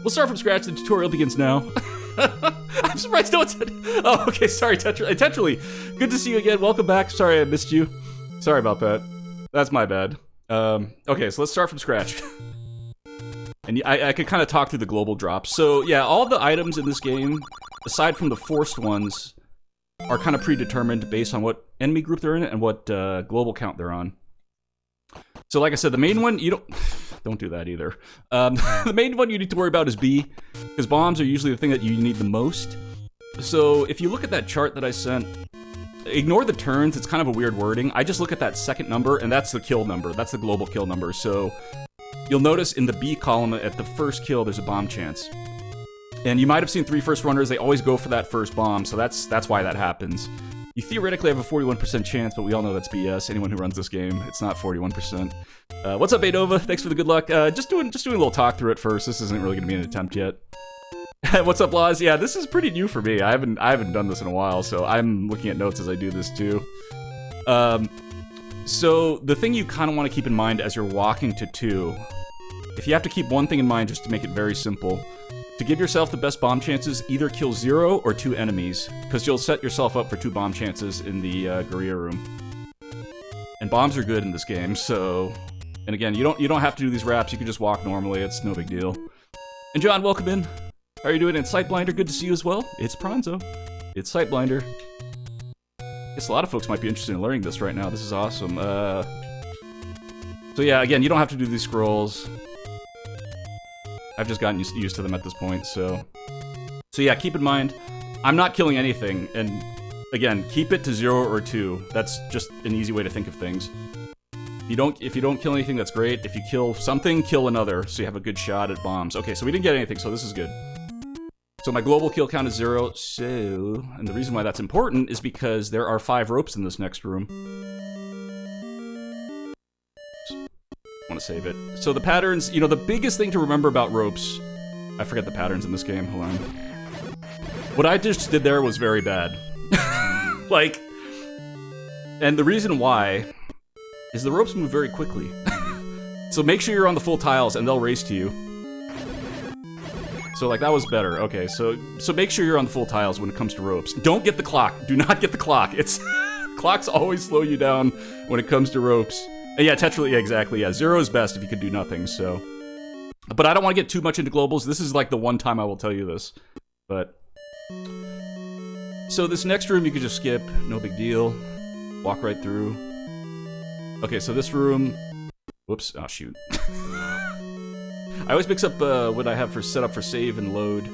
We'll start from scratch. The tutorial begins now. I'm surprised no one said... Oh, okay, sorry, Tetrally. Good to see you again. Welcome back. Sorry I missed you. Sorry about that. That's my bad. Okay, so let's start from scratch. And I could kind of talk through the global drops. So, yeah, all the items in this game, aside from the forced ones, are kind of predetermined based on what enemy group they're in and what global count they're on. So, like I said, the main one, you don't... Don't do that either. The main one you need to worry about is B, because bombs are usually the thing that you need the most. So, if you look at that chart that I sent, ignore the turns, it's kind of a weird wording. I just look at that second number, and that's the kill number. That's the global kill number. So, you'll notice in the B column, at the first kill, there's a bomb chance. And you might have seen 3 first runners, they always go for that first bomb, so that's why that happens. You theoretically have a 41% chance, but we all know that's BS. Anyone who runs this game, it's not 41%. What's up, Adova? Thanks for the good luck. Just doing a little talk through it first. This isn't really going to be an attempt yet. What's up, Laws? Yeah, this is pretty new for me. I haven't done this in a while, so I'm looking at notes as I do this too. So the thing you kind of want to keep in mind as you're walking to 2, if you have to keep one thing in mind just to make it very simple, to give yourself the best bomb chances, either kill 0 or 2 enemies, because you'll set yourself up for 2 bomb chances in the Guerrilla room. And bombs are good in this game, so... And again, you don't have to do these wraps, you can just walk normally, it's no big deal. And John, welcome in. How are you doing? And Sightblinder, good to see you as well. It's prawnzo. It's Sightblinder. I guess a lot of folks might be interested in learning this right now, this is awesome. So yeah, again, you don't have to do these scrolls. I've just gotten used to them at this point, so yeah, keep in mind, I'm not killing anything, and again, keep it to 0 or 2. That's just an easy way to think of things. If you don't kill anything, that's great. If you kill something, kill another, so you have a good shot at bombs. Okay, so we didn't get anything, so this is good. So my global kill count is 0, so... And the reason why that's important is because there are 5 ropes in this next room. Want to save it. So the patterns, you know, the biggest thing to remember about ropes, I forget the patterns in this game, hold on. What I just did there was very bad. Like, and the reason why is the ropes move very quickly. So make sure you're on the full tiles and they'll race to you. So like that was better. Okay, so make sure you're on the full tiles when it comes to ropes. Don't get the clock. Do not get the clock. Clocks always slow you down when it comes to ropes. Yeah, Tetrally, yeah, exactly, yeah. 0 is best if you could do nothing, so... But I don't want to get too much into globals. This is like the one time I will tell you this. But... So this next room you could just skip. No big deal. Walk right through. Okay, so this room... Whoops. Oh, shoot. I always mix up what I have for set up for save and load.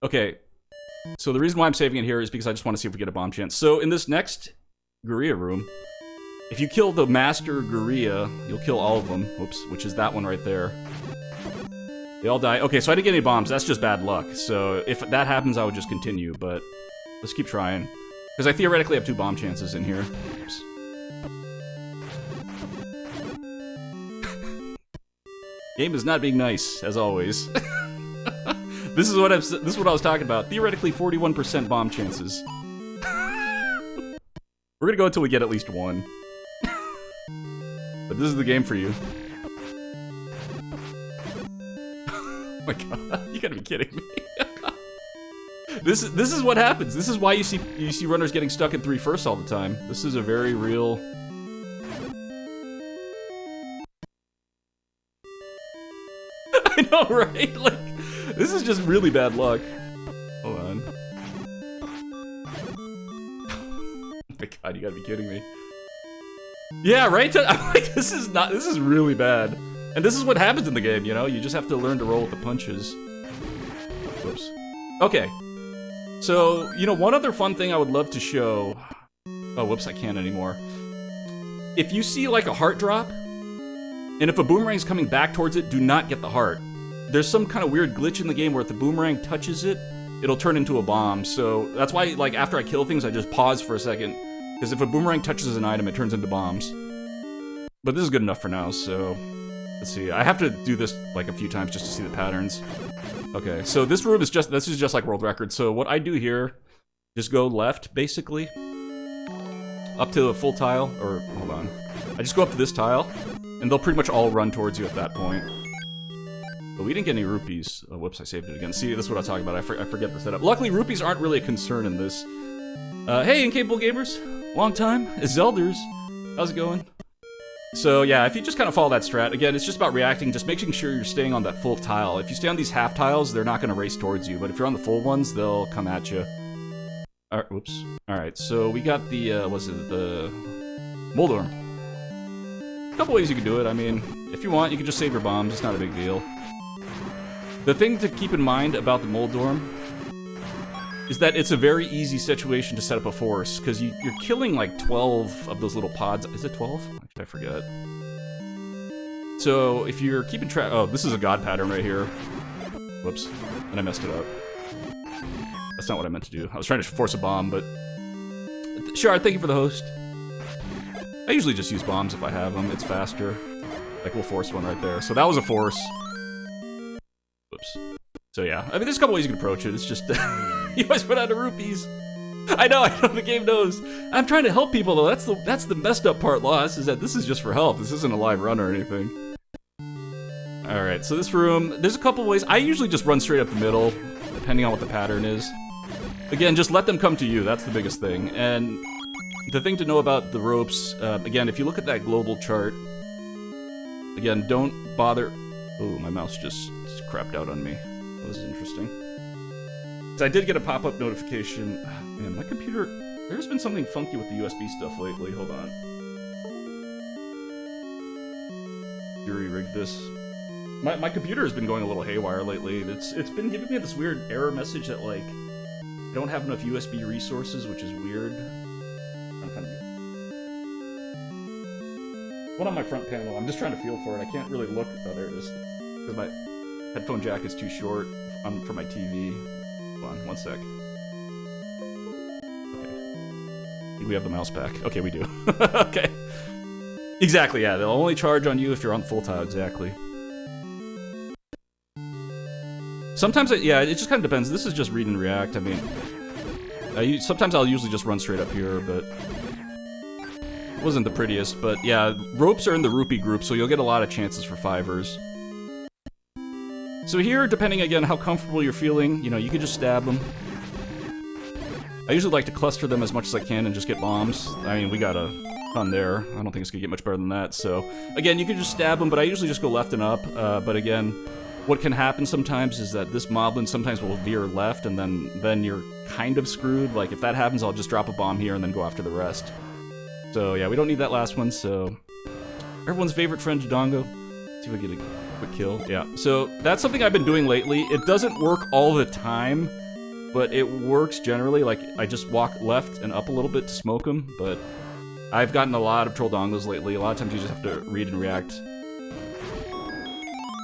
Okay. So the reason why I'm saving it here is because I just want to see if we get a bomb chance. So in this next Guerrilla room... If you kill the Master Guerrilla, you'll kill all of them. Oops, which is that one right there. They all die. Okay, so I didn't get any bombs. That's just bad luck. So if that happens, I would just continue, but let's keep trying. Because I theoretically have 2 bomb chances in here. Oops. Game is not being nice, as always. This is what I was talking about. Theoretically, 41% bomb chances. We're gonna go until we get at least 1. But this is the game for you. Oh my god, you gotta be kidding me. This is what happens. This is why you see runners getting stuck in 3 firsts all the time. This is a very real... I know, right? Like, this is just really bad luck. Hold on. Oh my god, you gotta be kidding me. Yeah, right? I'm like, this is really bad. And this is what happens in the game, you know? You just have to learn to roll with the punches. Whoops. Okay. So, you know, one other fun thing I would love to show... Oh, whoops, I can't anymore. If you see, like, a heart drop, and if a boomerang's coming back towards it, do not get the heart. There's some kind of weird glitch in the game where if the boomerang touches it, it'll turn into a bomb. So that's why, like, after I kill things, I just pause for a second. Because if a boomerang touches an item, it turns into bombs. But this is good enough for now, so... Let's see. I have to do this, like, a few times just to see the patterns. Okay, so this room is just... This is just like world record. So what I do here... Just go left, basically. Up to a full tile. Or, hold on. I just go up to this tile. And they'll pretty much all run towards you at that point. But we didn't get any rupees. Oh, whoops, I saved it again. See, this is what I'm talking about. I forget the setup. Luckily, rupees aren't really a concern in this. Hey, Incapable Gamers. Long time. It's Zelders. How's it going? So, yeah, if you just kind of follow that strat, again, it's just about reacting, just making sure you're staying on that full tile. If you stay on these half tiles, they're not going to race towards you. But if you're on the full ones, they'll come at you. Alright, whoops. Alright, so we got the, the Moldorm. A couple ways you can do it. I mean, if you want, you can just save your bombs. It's not a big deal. The thing to keep in mind about the Moldorm is that it's a very easy situation to set up a force, because you're killing like 12 of those little pods. Is it 12? Actually, I forget. So if you're keeping track... Oh, this is a god pattern right here. Whoops. And I messed it up. That's not what I meant to do. I was trying to force a bomb, but... Sure, thank you for the host. I usually just use bombs if I have them. It's faster. Like, we'll force one right there. So that was a force. Whoops. So yeah, I mean, there's a couple ways you can approach it. It's just, you always put out the rupees. I know, the game knows. I'm trying to help people though. That's the messed up part, Lost, is that this is just for help. This isn't a live run or anything. All right, so this room, there's a couple ways. I usually just run straight up the middle, depending on what the pattern is. Again, just let them come to you. That's the biggest thing. And the thing to know about the ropes, again, if you look at that global chart, again, don't bother. Oh, my mouse just crapped out on me. That was interesting. So I did get a pop-up notification. Oh, man, my computer... There's been something funky with the USB stuff lately. Hold on. Fury rigged this. My computer has been going a little haywire lately. It's been giving me this weird error message that, like, I don't have enough USB resources, which is weird. I'm kind of... One on my front panel. I'm just trying to feel for it. I can't really look... Oh, there it is. Because my headphone jack is too short for my TV. Hold on, one sec. Okay. We have the mouse back. Okay, we do. Okay. Exactly, yeah. They'll only charge on you if you're on full tile, exactly. Sometimes, yeah, it just kind of depends. This is just read and react. I mean, sometimes I'll usually just run straight up here, but... It wasn't the prettiest, but yeah, ropes are in the rupee group, so you'll get a lot of chances for fivers. So here, depending again how comfortable you're feeling, you know, you can just stab them. I usually like to cluster them as much as I can and just get bombs. I mean, we got a ton there. I don't think it's gonna get much better than that. So again, you can just stab them, but I usually just go left and up. But again, what can happen sometimes is that this moblin sometimes will veer left, and then you're kind of screwed. Like if that happens, I'll just drop a bomb here and then go after the rest. So yeah, we don't need that last one. So everyone's favorite friend, Dodongo. See if I get a quick kill. Yeah, so that's something I've been doing lately. It doesn't work all the time, but it works generally. Like, I just walk left and up a little bit to smoke them, but I've gotten a lot of troll dongos lately. A lot of times you just have to read and react.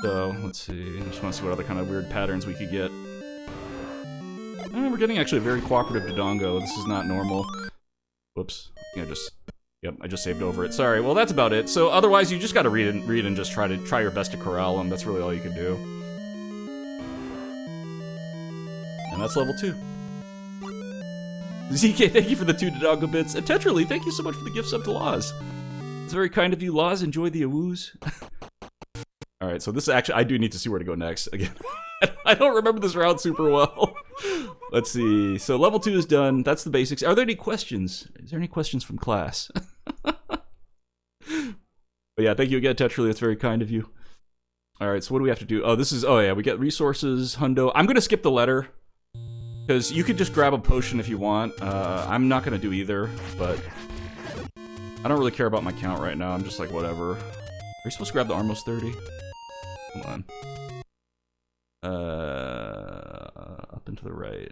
So, let's see. I just want to see what other kind of weird patterns we could get. We're getting actually a very cooperative Dodongo. This is not normal. Whoops. I think Yep, I just saved over it. Sorry. Well, that's about it. So otherwise, you just gotta read and just try your best to corral them. That's really all you can do. And that's level 2. ZK, thank you for the 2 Dodongo bits. And Tetrally, thank you so much for the gift sub to Laws. It's very kind of you, Laws. Enjoy the awoos. Alright, so this is actually... I do need to see where to go next. Again, I don't remember this route super well. Let's see. So level 2 is done. That's the basics. Are there any questions? Is there any questions from class? But yeah, thank you again, Tetrally. That's very kind of you. Alright, so what do we have to do? Oh, this is... Oh yeah, we get resources, hundo. I'm gonna skip the letter. Because you could just grab a potion if you want. I'm not gonna do either, but... I don't really care about my count right now. I'm just like, whatever. Are you supposed to grab the Armos 30? Hold on. Up and to the right.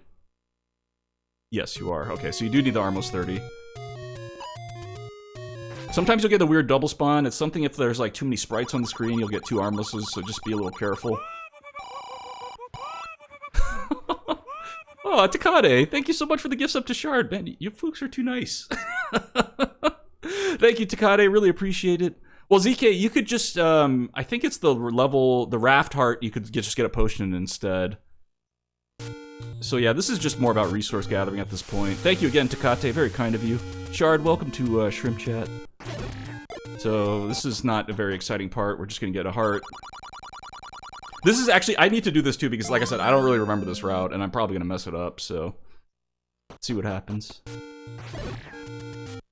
Yes, you are. Okay, so you do need the Armos 30. Sometimes you'll get a weird double spawn. It's something if there's like too many sprites on the screen, you'll get 2 Armlesses, so just be a little careful. Oh, Takade, thank you so much for the gifts up to Shard. Man, you folks are too nice. Thank you, Takade. Really appreciate it. Well, ZK, you could just, I think it's the raft heart, you could just get a potion instead. So yeah, this is just more about resource gathering at this point. Thank you again, Takate, very kind of you. Shard, welcome to Shrimp Chat. So this is not a very exciting part, we're just gonna get a heart. This is actually, I need to do this too because like I said, I don't really remember this route and I'm probably gonna mess it up, so. Let's see what happens.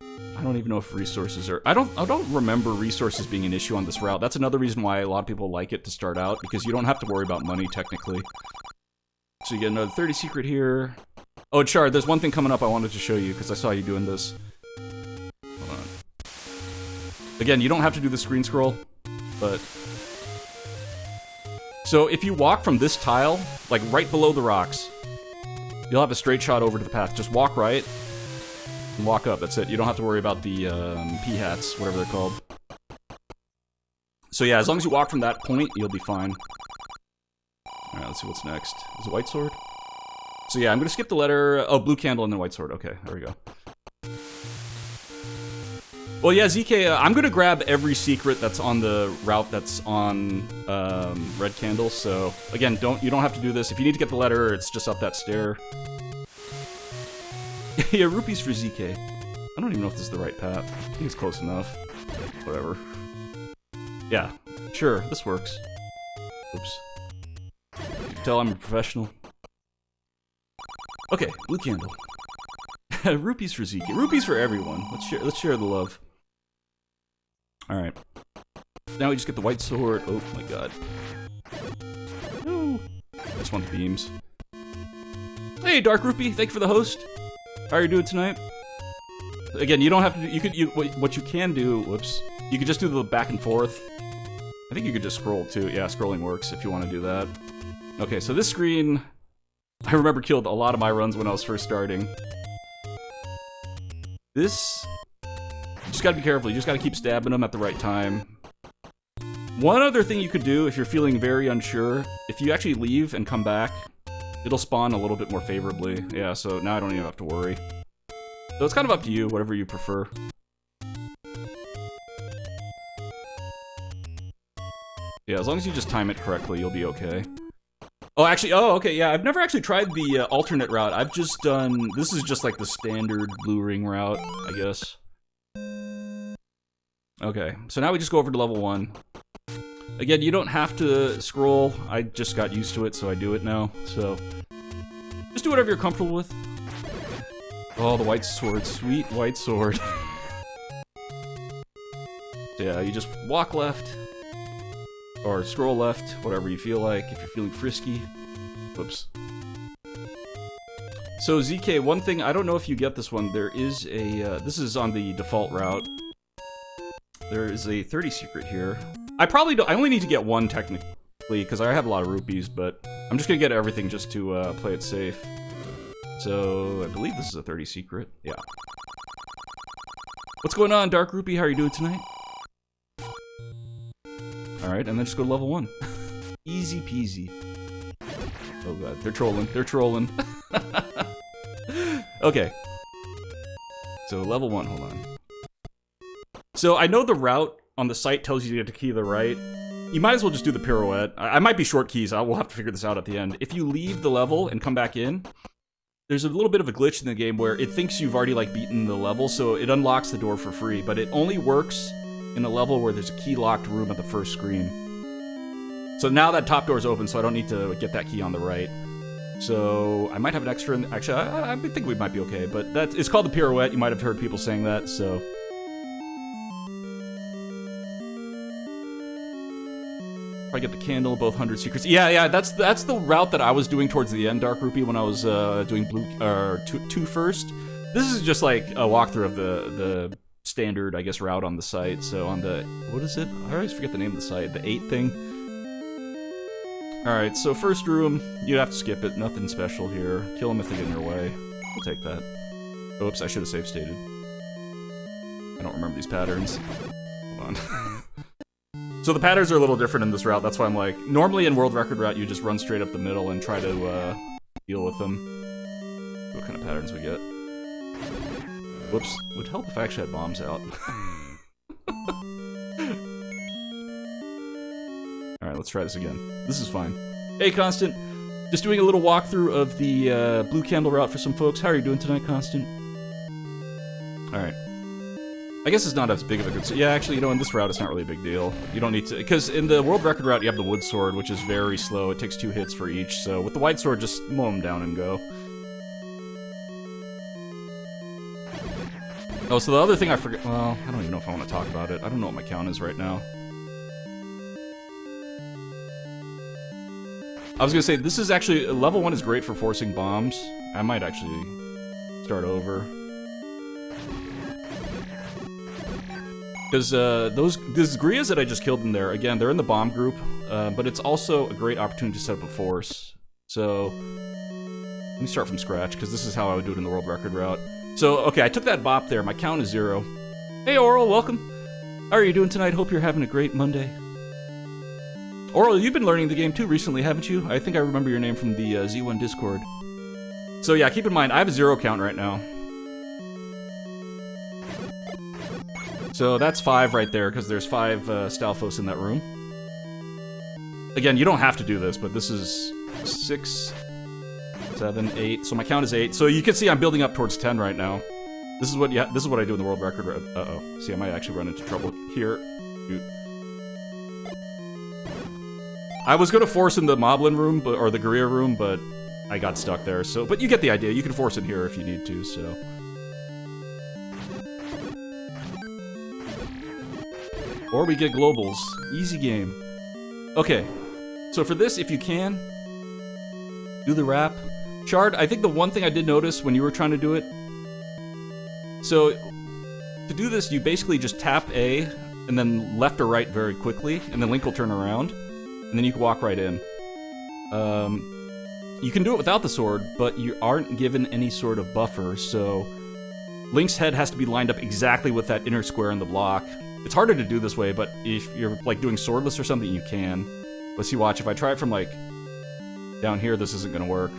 I don't even know if resources are, I don't remember resources being an issue on this route. That's another reason why a lot of people like it to start out, because you don't have to worry about money technically. So you get another 30 secret here. Oh, Chard, there's one thing coming up I wanted to show you because I saw you doing this. Hold on. Again, you don't have to do the screen scroll, but... So if you walk from this tile, like right below the rocks, you'll have a straight shot over to the path. Just walk right and walk up. That's it. You don't have to worry about the P-hats, whatever they're called. So yeah, as long as you walk from that point, you'll be fine. Alright, let's see what's next. Is it white sword? So yeah, I'm gonna skip the letter... Oh, blue candle and then white sword. Okay, there we go. Well, yeah, ZK, I'm gonna grab every secret that's on the route that's on red candle. So again, you don't have to do this. If you need to get the letter, it's just up that stair. Yeah, rupees for ZK. I don't even know if this is the right path. I think it's close enough. Whatever. Yeah, sure, this works. Oops. You can tell I'm a professional. Okay, blue candle. Rupees for ZK. Rupees for everyone. Let's share the love. Alright. Now we just get the white sword. Oh my god. Ooh. I just want the beams. Hey, Dark Rupee, thank you for the host. How are you doing tonight? Again, you don't have to. What you can do. Whoops. You could just do the back and forth. I think you could just scroll too. Yeah, scrolling works if you want to do that. Okay, so this screen, I remember killed a lot of my runs when I was first starting. This, you just gotta be careful. You just gotta keep stabbing them at the right time. One other thing you could do if you're feeling very unsure, if you actually leave and come back, it'll spawn a little bit more favorably. Yeah, so now I don't even have to worry. So it's kind of up to you, whatever you prefer. Yeah, as long as you just time it correctly, you'll be okay. Oh, actually, okay, yeah, I've never actually tried the alternate route. I've just done, this is just like the standard blue ring route, I guess. Okay, so now we just go over to level 1. Again, you don't have to scroll. I just got used to it, so I do it now. So, just do whatever you're comfortable with. Oh, the white sword, sweet white sword. Yeah, you just walk left. Or scroll left, whatever you feel like, if you're feeling frisky. Whoops. So ZK, one thing, I don't know if you get this one, there is a, this is on the default route. There is a 30 secret here. I only need to get one technically, because I have a lot of rupees, but I'm just gonna get everything just to play it safe. So, I believe this is a 30 secret, yeah. What's going on, Dark Rupee? How are you doing tonight? Alright, and then just go to level 1. Easy peasy. Oh god, they're trolling, they're trolling. Okay. So, level 1, hold on. So, I know the route on the site tells you to get to key to the right. You might as well just do the pirouette. I might be short keys, I will have to figure this out at the end. If you leave the level and come back in, there's a little bit of a glitch in the game where it thinks you've already, like, beaten the level, so it unlocks the door for free, but it only works in a level where there's a key-locked room at the first screen. So now that top door's open, so I don't need to get that key on the right. So I might have an extra, actually, I think we might be okay, but it's called the pirouette. You might have heard people saying that, so. I get the candle, both 100 secrets. Yeah, that's the route that I was doing towards the end, Dark Rupee, when I was doing blue, two first. This is just like a walkthrough of the standard, I guess, route on the site. So on the, what is it? I always forget the name of the site. The 8 thing. Alright, so first room, you have to skip it. Nothing special here. Kill them if they get in your way. We'll take that. Oops, I should have save stated. I don't remember these patterns. Hold on. So the patterns are a little different in this route. That's why I'm like, normally in World Record route, you just run straight up the middle and try to deal with them. What kind of patterns we get? Whoops. Would help if I actually had bombs out. Alright, let's try this again. This is fine. Hey, Constant. Just doing a little walkthrough of the blue candle route for some folks. How are you doing tonight, Constant? Alright. I guess it's not as big of a concern. Yeah, actually, you know, in this route, it's not really a big deal. You don't need to, because in the world record route, you have the wood sword, which is very slow. It takes 2 hits for each. So with the white sword, just mow them down and go. Oh, so the other thing I forgot. Well, I don't even know if I want to talk about it. I don't know what my count is right now. I was gonna say this is actually level 1 is great for forcing bombs. I might actually start over. Because those Grias that I just killed in there, again, they're in the bomb group, but it's also a great opportunity to set up a force. So, let me start from scratch, because this is how I would do it in the world record route. So, okay, I took that bop there, my count is 0. Hey Oral, welcome! How are you doing tonight? Hope you're having a great Monday. Oral, you've been learning the game too recently, haven't you? I think I remember your name from the Z1 Discord. So yeah, keep in mind, I have a 0 count right now. So that's 5 right there, because there's 5 Stalfos in that room. Again, you don't have to do this, but this is 6, 7, 8. So my count is 8. So you can see I'm building up towards 10 right now. This is what I do in the world record. Uh-oh. See, I might actually run into trouble here. Shoot. I was gonna force in the Moblin room, or the Guerrilla room, but I got stuck there. So, but you get the idea. You can force in here if you need to. So. Or we get globals. Easy game. Okay. So for this, if you can, do the wrap. Shard, I think the one thing I did notice when you were trying to do it, so to do this, you basically just tap A, and then left or right very quickly, and then Link will turn around, and then you can walk right in. You can do it without the sword, but you aren't given any sort of buffer, so Link's head has to be lined up exactly with that inner square in the block. It's harder to do this way, but if you're like doing swordless or something, you can. But see, watch, if I try it from like down here, this isn't gonna work.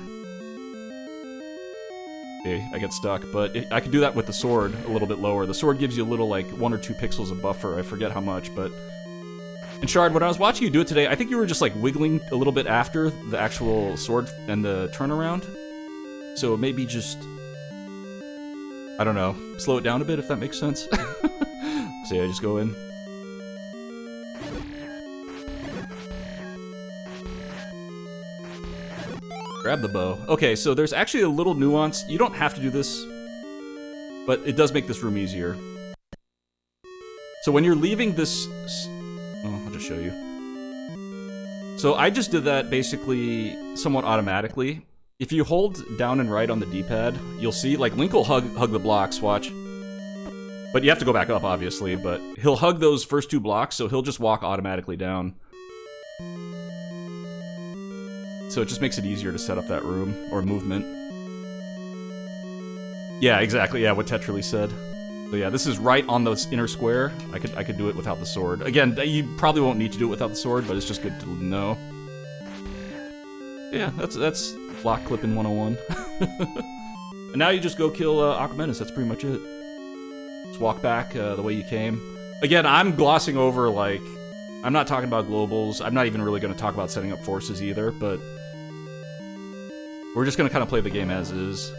Okay, I get stuck, but I can do that with the sword a little bit lower. The sword gives you a little like 1 or 2 pixels of buffer. I forget how much, but. And Shard, when I was watching you do it today, I think you were just like wiggling a little bit after the actual sword and the turnaround. So maybe just, I don't know, slow it down a bit if that makes sense. So yeah, just go in. Grab the bow. Okay, so there's actually a little nuance. You don't have to do this, but it does make this room easier. So when you're leaving this... Oh, I'll just show you. So I just did that basically somewhat automatically. If you hold down and right on the D-pad, you'll see, like, Link will hug the blocks, watch. But you have to go back up, obviously, but he'll hug those first 2 blocks, so he'll just walk automatically down. So it just makes it easier to set up that room, or movement. Yeah, exactly, yeah, what Tetrally said. So yeah, this is right on this inner square. I could do it without the sword. Again, you probably won't need to do it without the sword, but it's just good to know. Yeah, that's block clipping 101. And now you just go kill Aquamenus, that's pretty much it. Just walk back the way you came. Again, I'm glossing over, like, I'm not talking about globals. I'm not even really going to talk about setting up forces either, but we're just going to kind of play the game as is.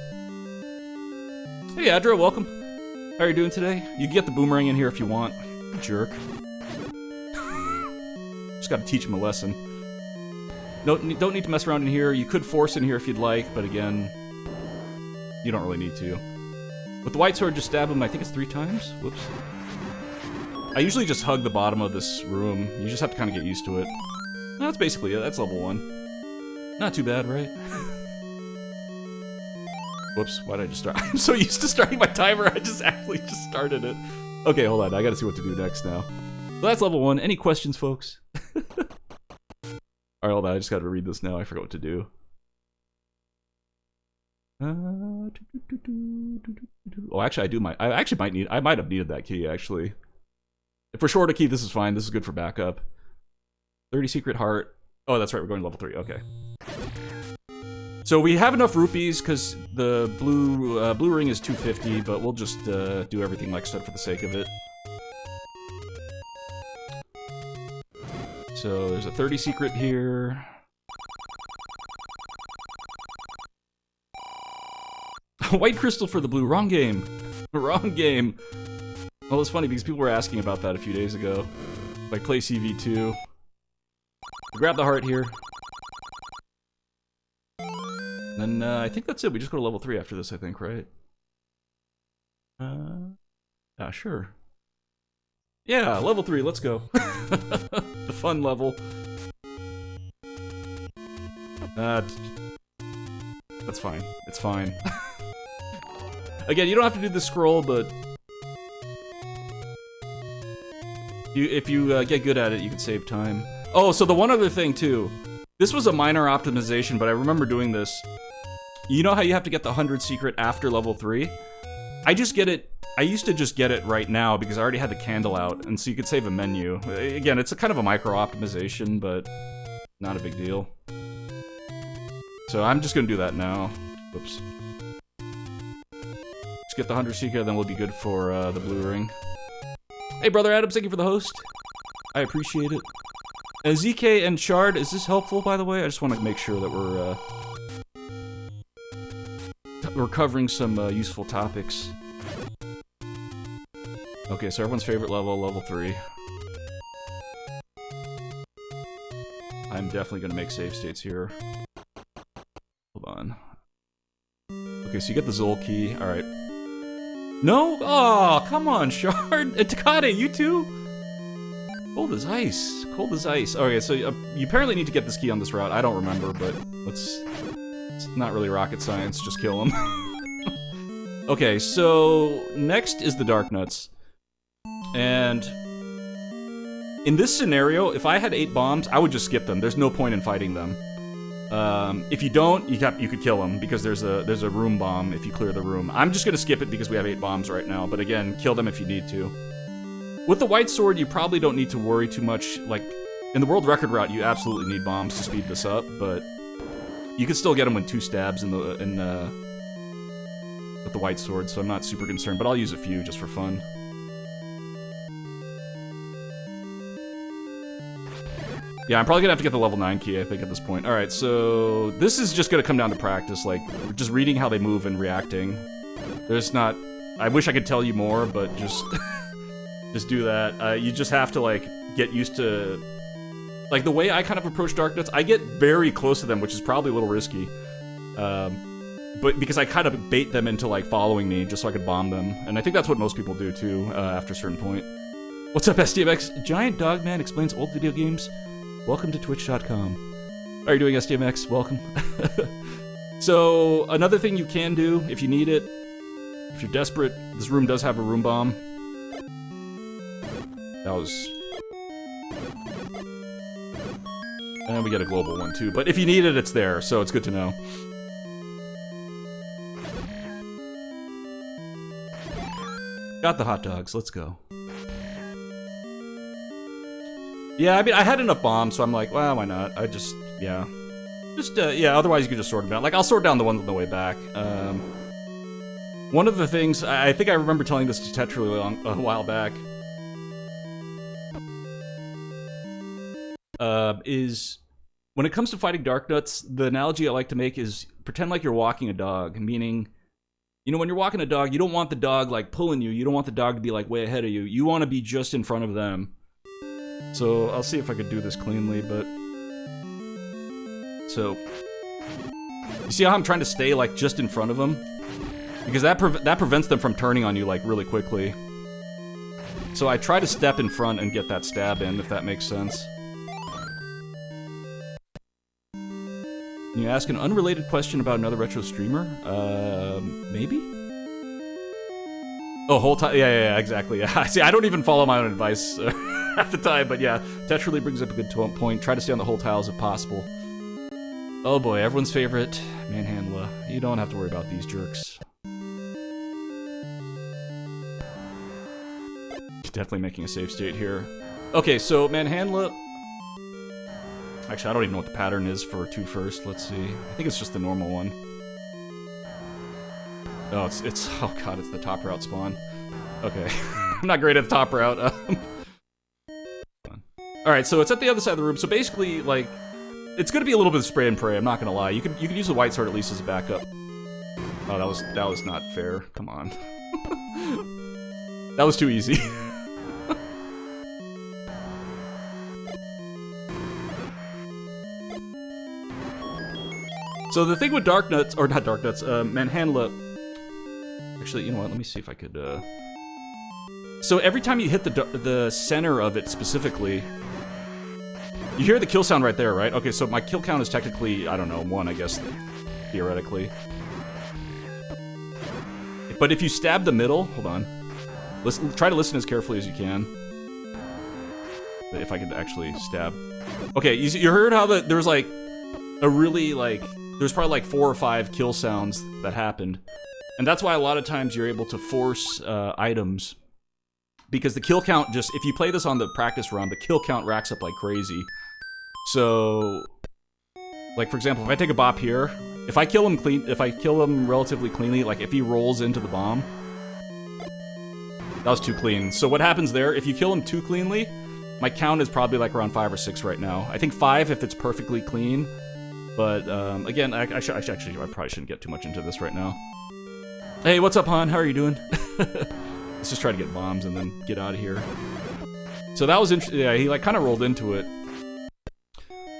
Hey, Adra, welcome. How are you doing today? You can get the boomerang in here if you want. Jerk. Just got to teach him a lesson. No, don't need to mess around in here. You could force in here if you'd like, but again, you don't really need to. With the white sword, just stab him, I think it's 3 times? Whoops. I usually just hug the bottom of this room. You just have to kind of get used to it. No, that's basically it. That's level 1. Not too bad, right? Whoops, why did I just start? I'm so used to starting my timer, I just actually just started it. Okay, hold on, I gotta see what to do next now. So that's level 1. Any questions, folks? Alright, hold on, I just gotta read this now. I forgot what to do. Oh, actually, I might have needed that key, actually. If we're short a key, this is fine. This is good for backup. 30 secret heart. Oh, that's right, we're going to level 3. Okay. So we have enough rupees because the blue ring is 250, but we'll just do everything like I said for the sake of it. So there's a 30 secret here. White crystal for the blue. Wrong game. Wrong game. Well, it's funny because people were asking about that a few days ago. If I play CV2. Grab the heart here. And I think that's it. We just go to level 3 after this, I think, right? Yeah, sure. Yeah, level 3, let's go. The fun level. That's fine. It's fine. Again, you don't have to do the scroll, but if you get good at it, you can save time. Oh, so the one other thing, too. This was a minor optimization, but I remember doing this. You know how you have to get the 100 secret after level 3? I just get it. I used to just get it right now because I already had the candle out, and so you could save a menu. Again, it's a kind of a micro optimization, but not a big deal. So I'm just gonna do that now. Whoops. Just get the 100 secret, then we'll be good for the blue ring. Hey, Brother Adam, thank you for the host. I appreciate it. ZK and Shard, is this helpful, by the way? I just want to make sure that we're covering some useful topics. Okay, so everyone's favorite level, level 3. I'm definitely going to make save states here. Hold on. Okay, so you get the Zol key. Alright. No? Oh, come on, Shard. And Takade, you too? Cold as ice. Cold as ice. Okay, so you apparently need to get this key on this route. I don't remember, but it's not really rocket science. Just kill him. Okay, so next is the Dark Nuts. And in this scenario, if I had 8 bombs, I would just skip them. There's no point in fighting them. If you don't, you could kill them because there's a room bomb if you clear the room. I'm just gonna skip it because we have 8 bombs right now. But again, kill them if you need to. With the white sword, you probably don't need to worry too much. Like in the world record route, you absolutely need bombs to speed this up, but you can still get them with 2 stabs with the white sword. So I'm not super concerned, but I'll use a few just for fun. Yeah, I'm probably gonna have to get the level 9 key, I think, at this point. Alright, so this is just gonna come down to practice, like, just reading how they move and reacting. There's not... I wish I could tell you more, but just... just do that. You just have to, like, get used to... Like, the way I kind of approach Dark Nuts, I get very close to them, which is probably a little risky. But because I kind of bait them into, like, following me, just so I could bomb them. And I think that's what most people do, too, after a certain point. What's up, SDMX? Giant Dog Man explains old video games. Welcome to Twitch.com. How are you doing, SDMX? Welcome. So, another thing you can do, if you need it, if you're desperate, this room does have a room bomb. That was... And we get a global one, too. But if you need it, it's there, so it's good to know. Got the hot dogs, let's go. Yeah, I mean, I had enough bombs, so I'm like, well, why not? I just, yeah. Yeah, otherwise you could just sort them down. Like, I'll sort down the ones on the way back. One of the things, I think I remember telling this to Tetra a while back, is when it comes to fighting Dark Nuts, the analogy I like to make is pretend like you're walking a dog, meaning, you know, when you're walking a dog, you don't want the dog, like, pulling you. You don't want the dog to be, like, way ahead of you. You want to be just in front of them. So, I'll see if I could do this cleanly, but... So... You see how I'm trying to stay, like, just in front of them? Because that prevents them from turning on you, like, really quickly. So I try to step in front and get that stab in, if that makes sense. Can you ask an unrelated question about another retro streamer? Maybe? Oh, whole time? Yeah, exactly. Yeah. See, I don't even follow my own advice at the time, but yeah. Tetra brings up a good point. Try to stay on the whole tiles if possible. Oh boy, everyone's favorite manhandler. You don't have to worry about these jerks. Definitely making a safe state here. Okay, so manhandler... Actually, I don't even know what the pattern is for 2 first. Let's see. I think it's just the normal one. Oh, it's oh god, it's the top route spawn. Okay. I'm not great at the top route. Alright, so it's at the other side of the room. So basically, like, it's gonna be a little bit of spray and pray, I'm not gonna lie. You can use the white sword at least as a backup. Oh, that was not fair. Come on. That was too easy. So the thing with Dark Nuts, or not Dark Nuts, Manhandla... Actually, you know what, let me see if I could, So every time you hit the center of it specifically... You hear the kill sound right there, right? Okay, so my kill count is technically, I don't know, 1, I guess, theoretically. But if you stab the middle... Hold on. Try to listen as carefully as you can. If I could actually stab... Okay, you heard how there's like a really like... There's probably like 4 or 5 kill sounds that happened. And that's why a lot of times you're able to force items. Because the kill count just... If you play this on the practice run, the kill count racks up like crazy. So... Like, for example, if I take a bop here... If I kill him relatively cleanly, like if he rolls into the bomb... That was too clean. So what happens there, if you kill him too cleanly, my count is probably like around 5 or 6 right now. I think 5 if it's perfectly clean. But, again, I probably shouldn't get too much into this right now. Hey, what's up, Han? How are you doing? Let's just try to get bombs and then get out of here. So that was interesting. Yeah, he, like, kind of rolled into it.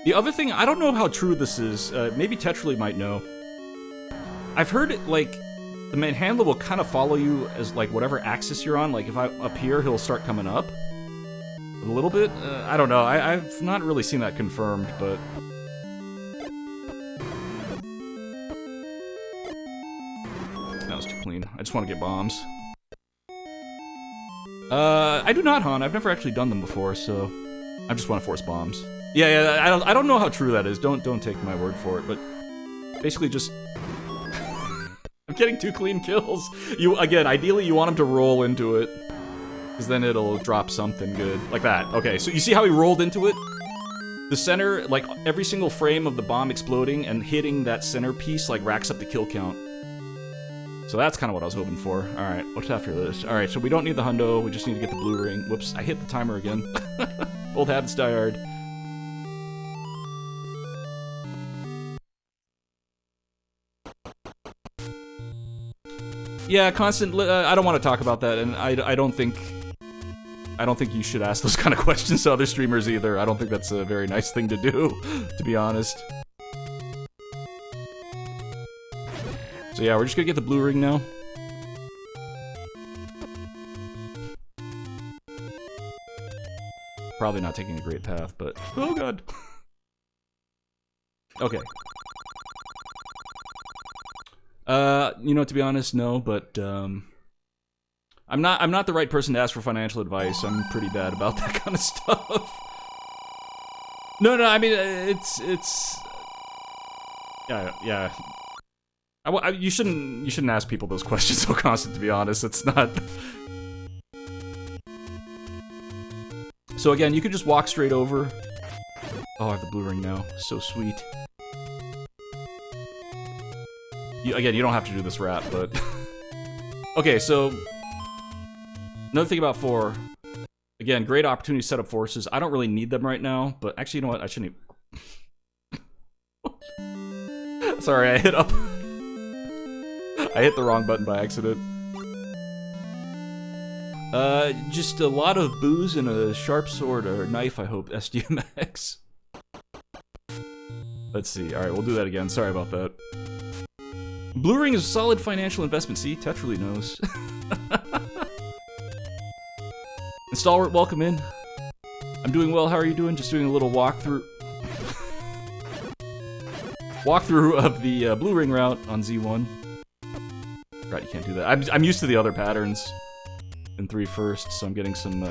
The other thing, I don't know how true this is. Maybe Tetrally might know. I've heard it, like, the Manhandla will kind of follow you as, like, whatever axis you're on. Like, if I'm up here, he'll start coming up. A little bit? I don't know. I've not really seen that confirmed, but... That was too clean. I just want to get bombs. I do not, Han. I've never actually done them before, so... I just want to force bombs. Yeah, I don't know how true that is. Don't take my word for it, but... Basically just... I'm getting 2 clean kills. Again, ideally you want him to roll into it. Because then it'll drop something good. Like that. Okay, so you see how he rolled into it? The center, like, every single frame of the bomb exploding and hitting that center piece, like, racks up the kill count. So that's kind of what I was hoping for. Alright, what's after this? Alright, so we don't need the hundo, we just need to get the blue ring. Whoops, I hit the timer again. Old habits die hard. Yeah, constant. I don't want to talk about that, and I don't think you should ask those kind of questions to other streamers either. I don't think that's a very nice thing to do, to be honest. So yeah, we're just gonna get the blue ring now. Probably not taking a great path, but oh god. Okay. You know, to be honest, no, but, I'm not the right person to ask for financial advice. I'm pretty bad about that kind of stuff. No, I mean, it's... Yeah. You shouldn't ask people those questions so constant, to be honest. It's not... So again, you could just walk straight over. Oh, I have the blue ring now. So sweet. Again, you don't have to do this rap, but... Okay, so... Another thing about 4. Again, great opportunity to set up forces. I don't really need them right now, but actually, you know what? I shouldn't even... Sorry, I hit up. I hit the wrong button by accident. Just a lot of booze and a sharp sword or knife, I hope. SDMX. Let's see. Alright, we'll do that again. Sorry about that. Blue ring is a solid financial investment. See, Tetrally knows. And Stalwart, welcome in. I'm doing well. How are you doing? Just doing a little walkthrough of the blue ring route on Z1. Right, you can't do that. I'm used to the other patterns in 3 first, so I'm getting some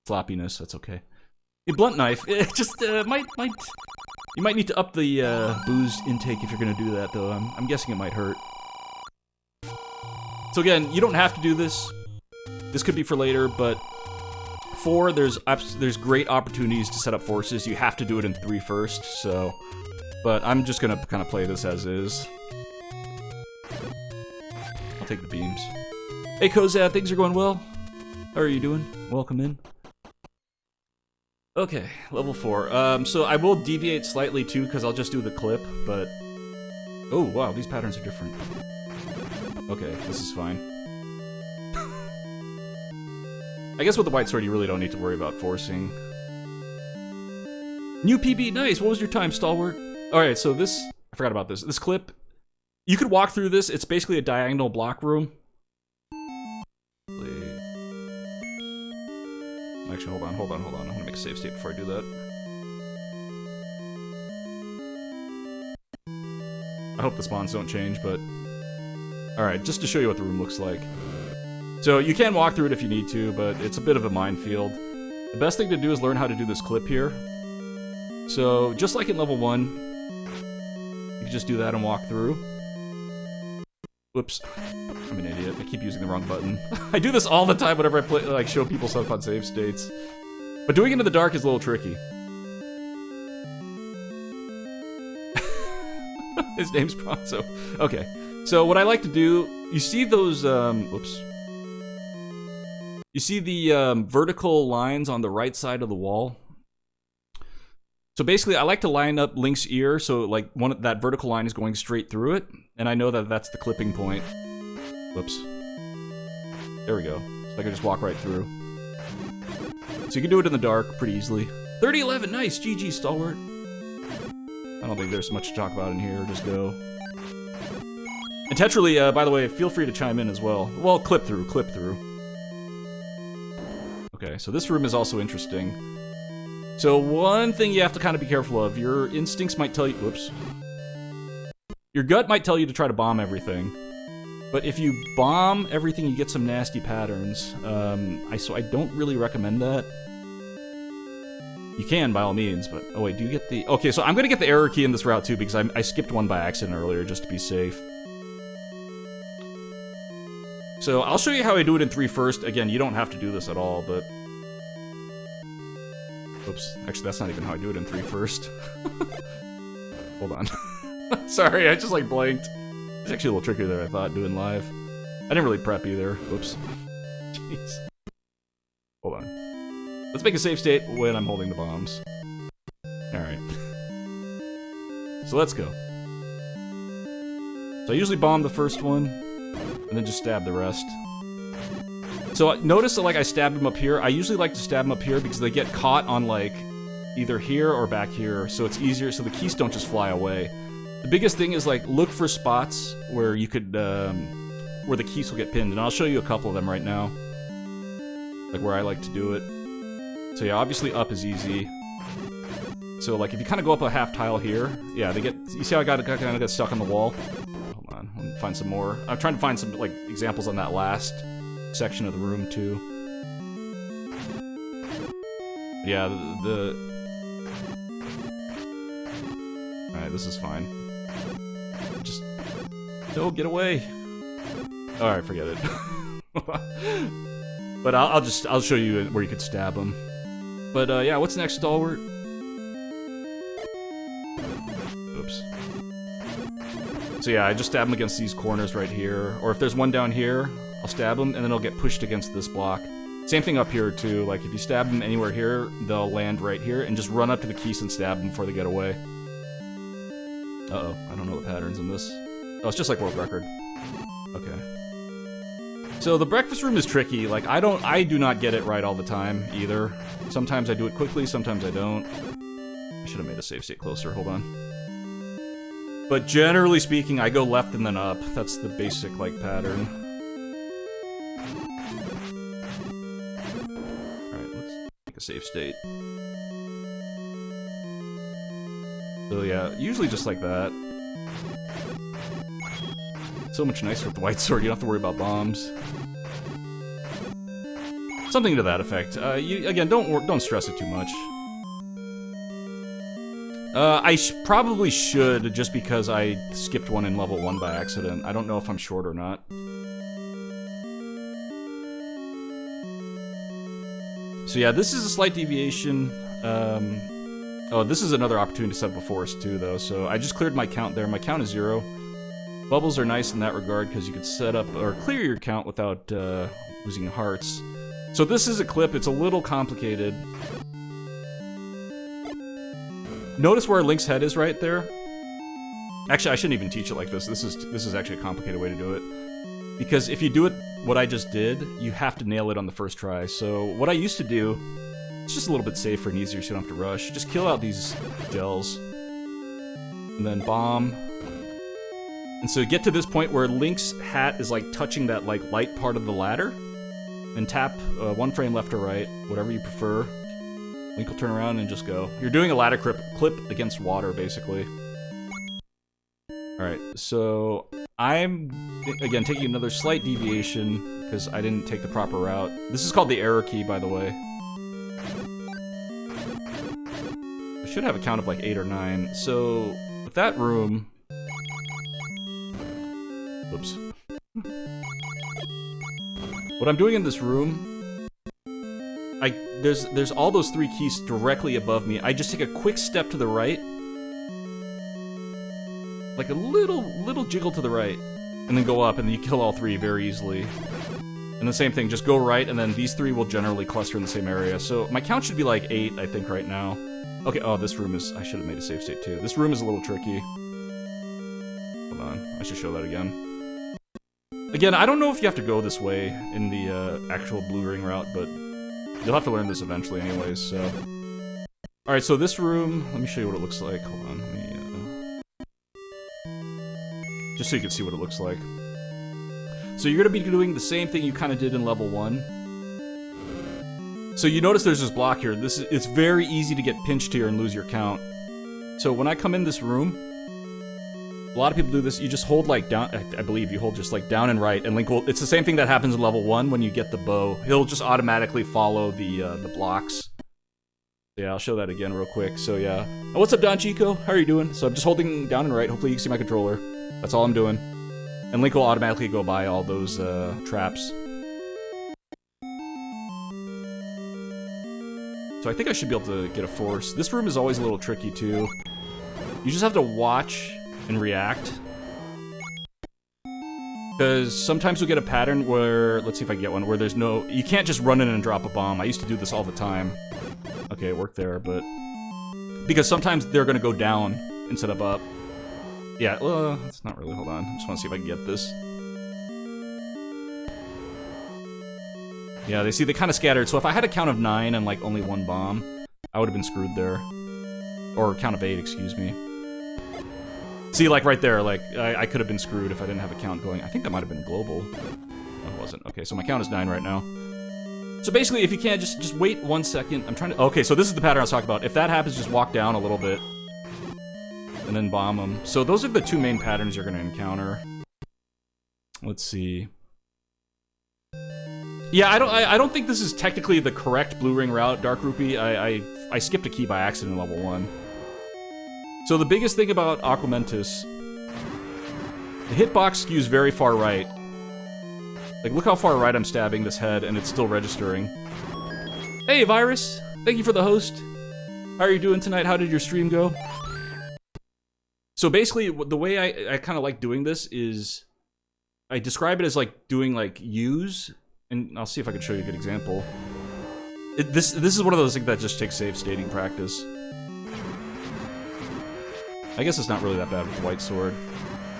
floppiness. That's okay. A blunt knife. It just you might need to up the booze intake if you're gonna do that, though. I'm guessing it might hurt. So again, you don't have to do this. This could be for later, but 4, there's great opportunities to set up forces. You have to do it in 3 first, so... But I'm just gonna kind of play this as is. I'll take the beams. Hey Kozad, things are going well? How are you doing? Welcome in. Okay, level 4. So I will deviate slightly too, because I'll just do the clip, but... Oh, wow, these patterns are different. Okay, this is fine. I guess with the white sword, you really don't need to worry about forcing. New PB, nice. What was your time, Stalwart? All right, so this, I forgot about this. This clip, you could walk through this. It's basically a diagonal block room. Actually, hold on. I want to make a save state before I do that. I hope the spawns don't change, but... Alright, just to show you what the room looks like. So, you can walk through it if you need to, but it's a bit of a minefield. The best thing to do is learn how to do this clip here. So, just like in level 1, you can just do that and walk through. Whoops. I'm an idiot. I keep using the wrong button. I do this all the time whenever I play, like, show people stuff on save states. But doing it in the dark is a little tricky. His name's prawnzo. Okay. So what I like to do, you see those, whoops. You see the vertical lines on the right side of the wall? So basically, I like to line up Link's ear so like that vertical line is going straight through it, and I know that that's the clipping point. Whoops. There we go. So I can just walk right through. So you can do it in the dark pretty easily. 3011, nice! GG, Stalwart. I don't think there's much to talk about in here, just go. And Tetrally, by the way, feel free to chime in as well. Well, clip through. Okay, so this room is also interesting. So one thing you have to kind of be careful of, your instincts might tell you, whoops. Your gut might tell you to try to bomb everything. But if you bomb everything, you get some nasty patterns. So I don't really recommend that. You can, by all means, but... Oh, wait, do you get the... Okay, so I'm gonna get the error key in this route, too, because I skipped one by accident earlier, just to be safe. So, I'll show you how I do it in 3 first. Again, you don't have to do this at all, but... Oops. Actually, that's not even how I do it in 3 first. Hold on. Sorry, I just, like, blanked. It's actually a little trickier than I thought, doing live. I didn't really prep either. Whoops. Jeez. Hold on. Let's make a save state when I'm holding the bombs. Alright. So let's go. So I usually bomb the first one, and then just stab the rest. So notice that, like, I stabbed them up here. I usually like to stab them up here because they get caught on, like, either here or back here, so it's easier, so the keys don't just fly away. The biggest thing is, like, look for spots where you could, where the keys will get pinned, and I'll show you a couple of them right now. Like, where I like to do it. So yeah, obviously up is easy. So like if you kind of go up a half tile here, yeah, they get. You see how I kind of got stuck on the wall? Hold on, let me find some more. I'm trying to find some like examples on that last section of the room too. Yeah, all right, this is fine. Just no, get away. All right, forget it. But I'll show you where you could stab them. But, yeah, what's next, Stalwart? Oops. So yeah, I just stab them against these corners right here. Or if there's one down here, I'll stab them, and then it'll get pushed against this block. Same thing up here, too. Like, if you stab them anywhere here, they'll land right here, and just run up to the keys and stab them before they get away. Uh-oh, I don't know the patterns in this. Oh, it's just like world record. Okay. So the breakfast room is tricky. Like, I do not get it right all the time, either. Sometimes I do it quickly, sometimes I don't. I should have made a save state closer, hold on. But generally speaking, I go left and then up. That's the basic, like, pattern. Alright, let's make a save state. So yeah, usually just like that. So much nicer with the white sword, you don't have to worry about bombs. Something to that effect. Again, don't stress it too much. I probably should, just because I skipped one in level 1 by accident. I don't know if I'm short or not. So yeah, this is a slight deviation. Oh, this is another opportunity to set up a forest too, though. So I just cleared my count there. My count is 0. Bubbles are nice in that regard, because you could set up, or clear your count without losing hearts. So this is a clip, it's a little complicated. Notice where Link's head is right there? Actually, I shouldn't even teach it like this. This is actually a complicated way to do it. Because if you do it what I just did, you have to nail it on the first try. So what I used to do, it's just a little bit safer and easier so you don't have to rush. Just kill out these gels. And then bomb. And so get to this point where Link's hat is like touching that like light part of the ladder. And tap 1 frame left or right, whatever you prefer. Link will turn around and just go. You're doing a ladder clip against water, basically. Alright, so I'm, again, taking another slight deviation because I didn't take the proper route. This is called the error key, by the way. I should have a count of like 8 or 9. So, with that room... Oops. What I'm doing in this room... There's all those 3 keys directly above me. I just take a quick step to the right. Like a little jiggle to the right. And then go up, and then you kill all 3 very easily. And the same thing, just go right, and then these 3 will generally cluster in the same area. So my count should be like 8, I think, right now. Okay, oh, this room is... I should have made a save state, too. This room is a little tricky. Hold on, I should show that again. Again, I don't know if you have to go this way in the actual blue ring route, but you'll have to learn this eventually anyways, so... Alright, so this room... Let me show you what it looks like. Hold on, let me... Just so you can see what it looks like. So you're gonna be doing the same thing you kind of did in level 1. So you notice there's this block here. It's very easy to get pinched here and lose your count. So when I come in this room, a lot of people do this. You just hold like down. I believe you hold just like down and right, and Link will. It's the same thing that happens in level 1 when you get the bow. He'll just automatically follow the blocks. Yeah, I'll show that again real quick. So yeah, oh, what's up, Don Chico? How are you doing? So I'm just holding down and right. Hopefully you can see my controller. That's all I'm doing. And Link will automatically go by all those traps. So I think I should be able to get a force. This room is always a little tricky too. You just have to watch and react. Because sometimes you'll get a pattern where, let's see if I can get one, where there's no, you can't just run in and drop a bomb. I used to do this all the time. Okay, it worked there, but... Because sometimes they're gonna go down instead of up. Yeah, well, that's not really, hold on. I just wanna see if I can get this. Yeah, they kind of scattered, so if I had a count of 9 and like only 1 bomb, I would have been screwed there. Or count of 8, excuse me. See, like right there, like, I could have been screwed if I didn't have a count going. I think that might have been global. No, it wasn't. Okay, so my count is 9 right now. So basically, if you can't, just wait 1 second. I'm trying to... Okay, so this is the pattern I was talking about. If that happens, just walk down a little bit. And then bomb them. So those are the 2 main patterns you're going to encounter. Let's see. Yeah, I don't think this is technically the correct blue ring route, Dark Rupee. I skipped a key by accident in level 1. So the biggest thing about Aquamentus, the hitbox skews very far right. Like, look how far right I'm stabbing this head, and it's still registering. Hey, Virus! Thank you for the host. How are you doing tonight? How did your stream go? So basically, the way I kind of like doing this is, I describe it as like doing like U's, and I'll see if I can show you a good example. This is one of those things that just takes safe stating practice. I guess it's not really that bad with the white sword.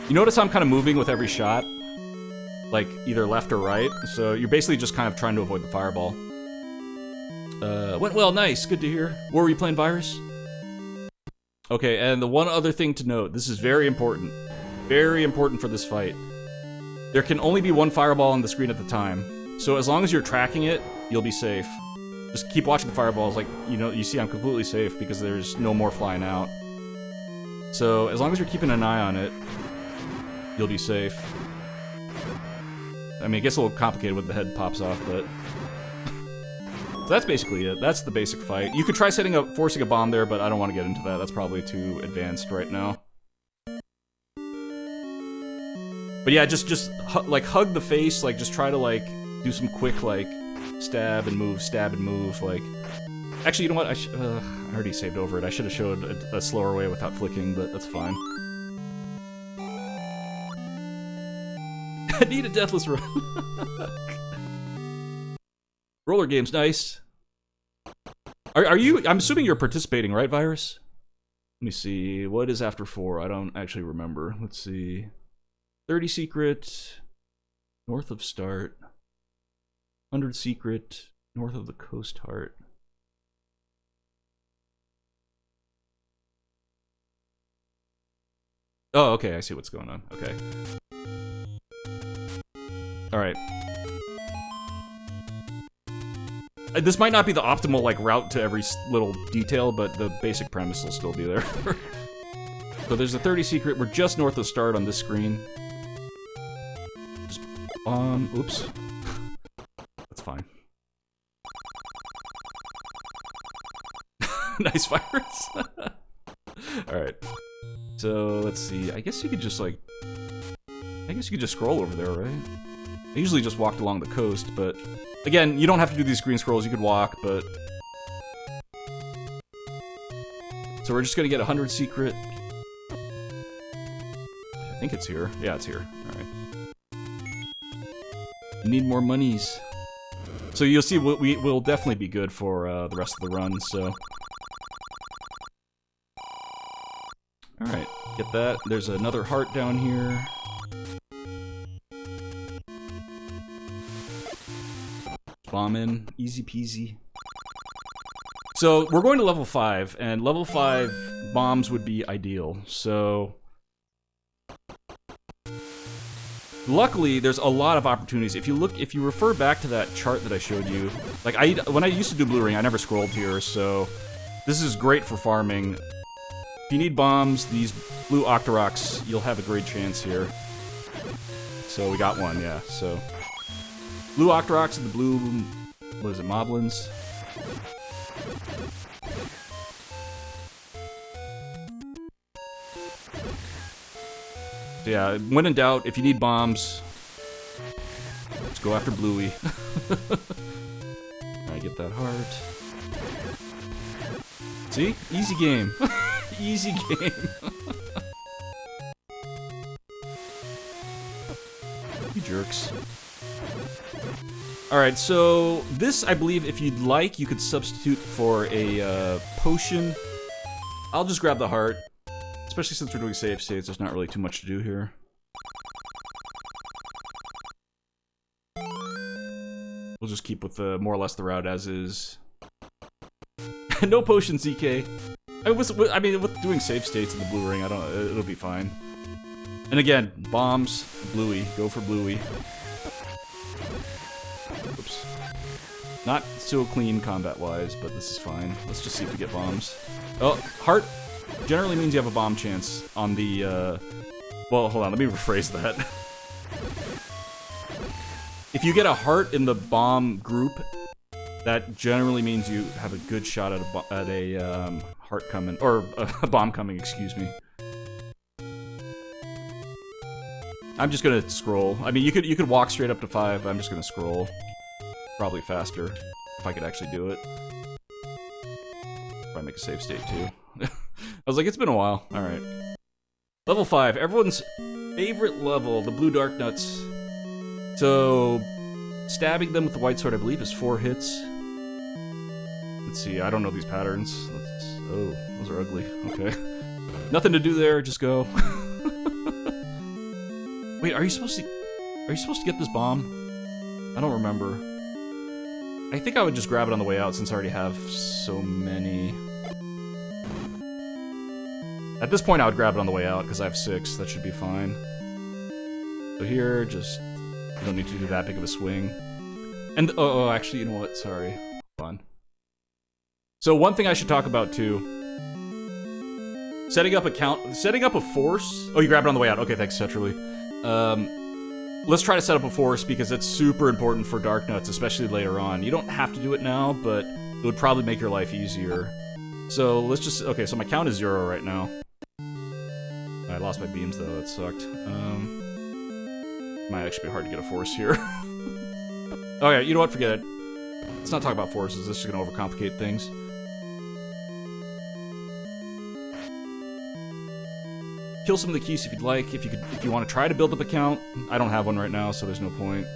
You notice I'm kind of moving with every shot? Like, either left or right, so you're basically just kind of trying to avoid the fireball. Went well, nice, good to hear. What were you playing, Virus? Okay, and the one other thing to note, this is very important for this fight. There can only be 1 fireball on the screen at the time, so as long as you're tracking it, you'll be safe. Just keep watching the fireballs, like, you know, you see I'm completely safe because there's no more flying out. So, as long as you're keeping an eye on it, you'll be safe. I mean, it gets a little complicated when the head pops off, but... So that's basically it. That's the basic fight. You could try forcing a bomb there, but I don't want to get into that. That's probably too advanced right now. But yeah, just like, hug the face, like, just try to, like, do some quick, like, stab and move, like... Actually, you know what? I already saved over it. I should have showed a slower way without flicking, but that's fine. I need a deathless run. Roller games, nice. Are you? I'm assuming you're participating, right, Virus? Let me see. What is after 4? I don't actually remember. Let's see. 30 secret. North of start. 100 secret north of the coast heart. Oh, okay, I see what's going on. Okay. Alright. This might not be the optimal, like, route to every little detail, but the basic premise will still be there. So there's a 30 secret. We're just north of start on this screen. Just, oops. That's fine. Nice virus. Alright. So, let's see. I guess you could just, like... I guess you could just scroll over there, right? I usually just walked along the coast, but... Again, you don't have to do these green scrolls, you could walk, but... So we're just gonna get 100 secret. I think it's here. Yeah, it's here. Alright. Need more monies. So you'll see we'll definitely be good for the rest of the run, so... Alright, get that. There's another heart down here. Bomb in. Easy peasy. So, we're going to level 5, and level 5 bombs would be ideal, so... Luckily, there's a lot of opportunities. If you refer back to that chart that I showed you, like, when I used to do Blue Ring, I never scrolled here, so... This is great for farming. If you need bombs, these blue Octoroks, you'll have a great chance here. So we got one, yeah, so... Blue Octoroks and the blue... What is it, Moblins? So yeah, when in doubt, if you need bombs, let's go after Bluey. Alright, get that heart. See? Easy game. Easy game. You jerks. Alright, so this, I believe, if you'd like, you could substitute for a potion. I'll just grab the heart. Especially since we're doing save states, there's not really too much to do here. We'll just keep with more or less the route as is. No potion, ZK. I mean, with doing save states in the Blue Ring, it'll be fine. And again, bombs, Bluey, go for Bluey. Oops. Not so clean combat-wise, but this is fine. Let's just see if we get bombs. Oh, heart generally means you have a bomb chance on the, well, hold on, let me rephrase that. If you get a heart in the bomb group, that generally means you have a good shot at a heart coming, or a bomb coming, excuse me. I'm just gonna scroll. I mean, you could walk straight up to 5. I'm just gonna scroll. Probably faster, if I could actually do it. Probably make a save state too. I was like, it's been a while. Alright. Level 5, everyone's favorite level, the blue dark nuts. So, stabbing them with the white sword, I believe, is 4 hits. Let's see, I don't know these patterns. Oh, those are ugly. Okay. Nothing to do there, just go. Wait, are you supposed to get this bomb? I don't remember. I think I would just grab it on the way out since I already have so many. At this point, I would grab it on the way out because I have 6. That should be fine. So here, just... You don't need to do that big of a swing. And, oh, actually, you know what? Sorry. Hold on. So one thing I should talk about, too. Setting up a force... Oh, you grab it on the way out. Okay, thanks, Tetrally. Let's try to set up a force because it's super important for Dark Nuts, especially later on. You don't have to do it now, but it would probably make your life easier. So let's just... Okay, so my count is 0 right now. I lost my beams, though. That sucked. Might actually be hard to get a force here. Oh yeah, you know what? Forget it. Let's not talk about forces. This is going to overcomplicate things. Kill some of the keys if you'd like. If you want to try to build up a count. I don't have one right now, so there's no point.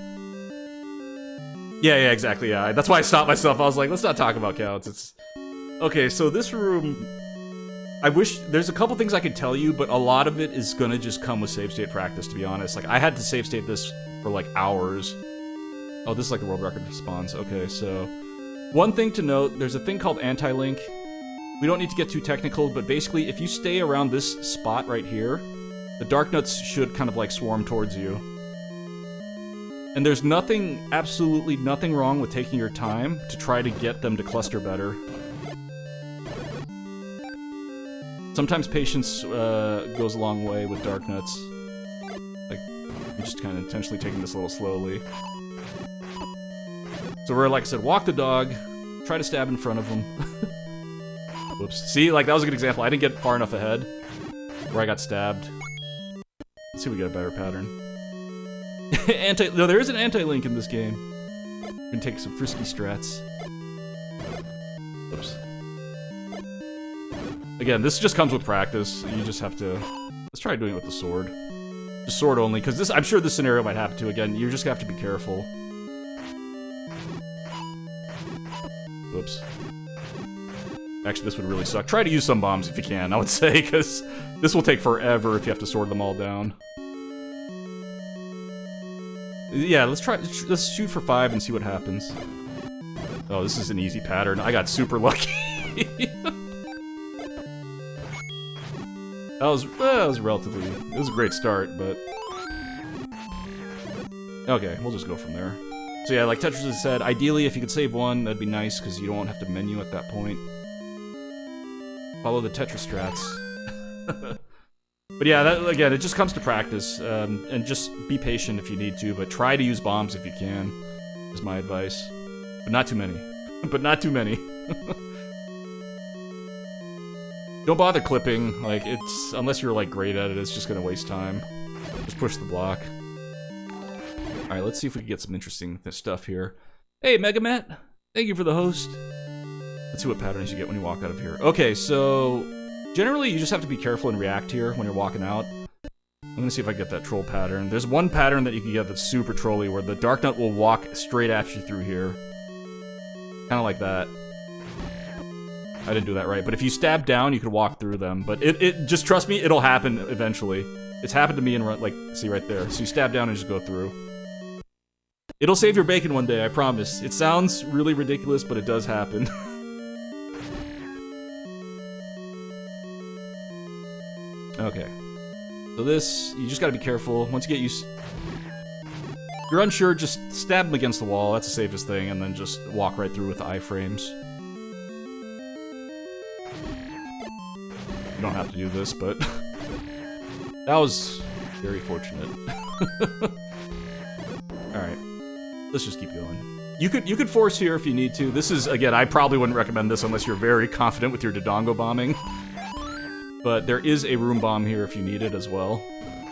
Yeah, exactly. Yeah, that's why I stopped myself. I was like, let's not talk about counts. It's okay. So this room. I wish there's a couple things I could tell you, but a lot of it is gonna just come with save state practice, to be honest. Like, I had to save state this for like hours. Oh, this is like the world record for spawns. Okay, so one thing to note, there's a thing called anti-link. We don't need to get too technical, but basically if you stay around this spot right here, the dark nuts should kind of like swarm towards you. And there's nothing, absolutely nothing wrong with taking your time to try to get them to cluster better. Sometimes patience goes a long way with dark nuts. Like, I'm just kind of intentionally taking this a little slowly. So we're, like I said, walk the dog, try to stab in front of him. Whoops. See, like, that was a good example. I didn't get far enough ahead where I got stabbed. Let's see if we get a better pattern. No, there is an anti-link in this game. We can take some frisky strats. Oops. Again, this just comes with practice. You just have to... Let's try doing it with the sword. Just sword only, because this, I'm sure this scenario might happen too. Again, you just have to be careful. Whoops. Actually, this would really suck. Try to use some bombs if you can, I would say, because this will take forever if you have to sword them all down. Yeah, let's shoot for 5 and see what happens. Oh, this is an easy pattern. I got super lucky. That was relatively... It was a great start, but... Okay, we'll just go from there. So yeah, like Tetris has said, ideally if you could save one, that'd be nice, because you don't have to menu at that point. Follow the Tetris strats. But yeah, that, again, it just comes to practice, and just be patient if you need to, but try to use bombs if you can, is my advice. But not too many. But not too many. Don't bother clipping, like, it's, unless you're, like, great at it, it's just gonna waste time. Just push the block. Alright, let's see if we can get some interesting stuff here. Hey, Megamet! Thank you for the host. Let's see what patterns you get when you walk out of here. Okay, so... Generally, you just have to be careful and react here when you're walking out. I'm gonna see if I get that troll pattern. There's one pattern that you can get that's super trolly, where the dark nut will walk straight at you through here. Kinda like that. I didn't do that right, but if you stab down, you could walk through them. But it just trust me, it'll happen eventually. It's happened to me in, like, see right there. So you stab down and just go through. It'll save your bacon one day, I promise. It sounds really ridiculous, but it does happen. Okay. So this, you just gotta be careful. Once you get used... If you're unsure, just stab them against the wall. That's the safest thing, and then just walk right through with the iframes. You don't have to do this, but... That was very fortunate. Alright. Let's just keep going. You could force here if you need to. This is, again, I probably wouldn't recommend this unless you're very confident with your Dodongo bombing. But there is a room bomb here if you need it as well.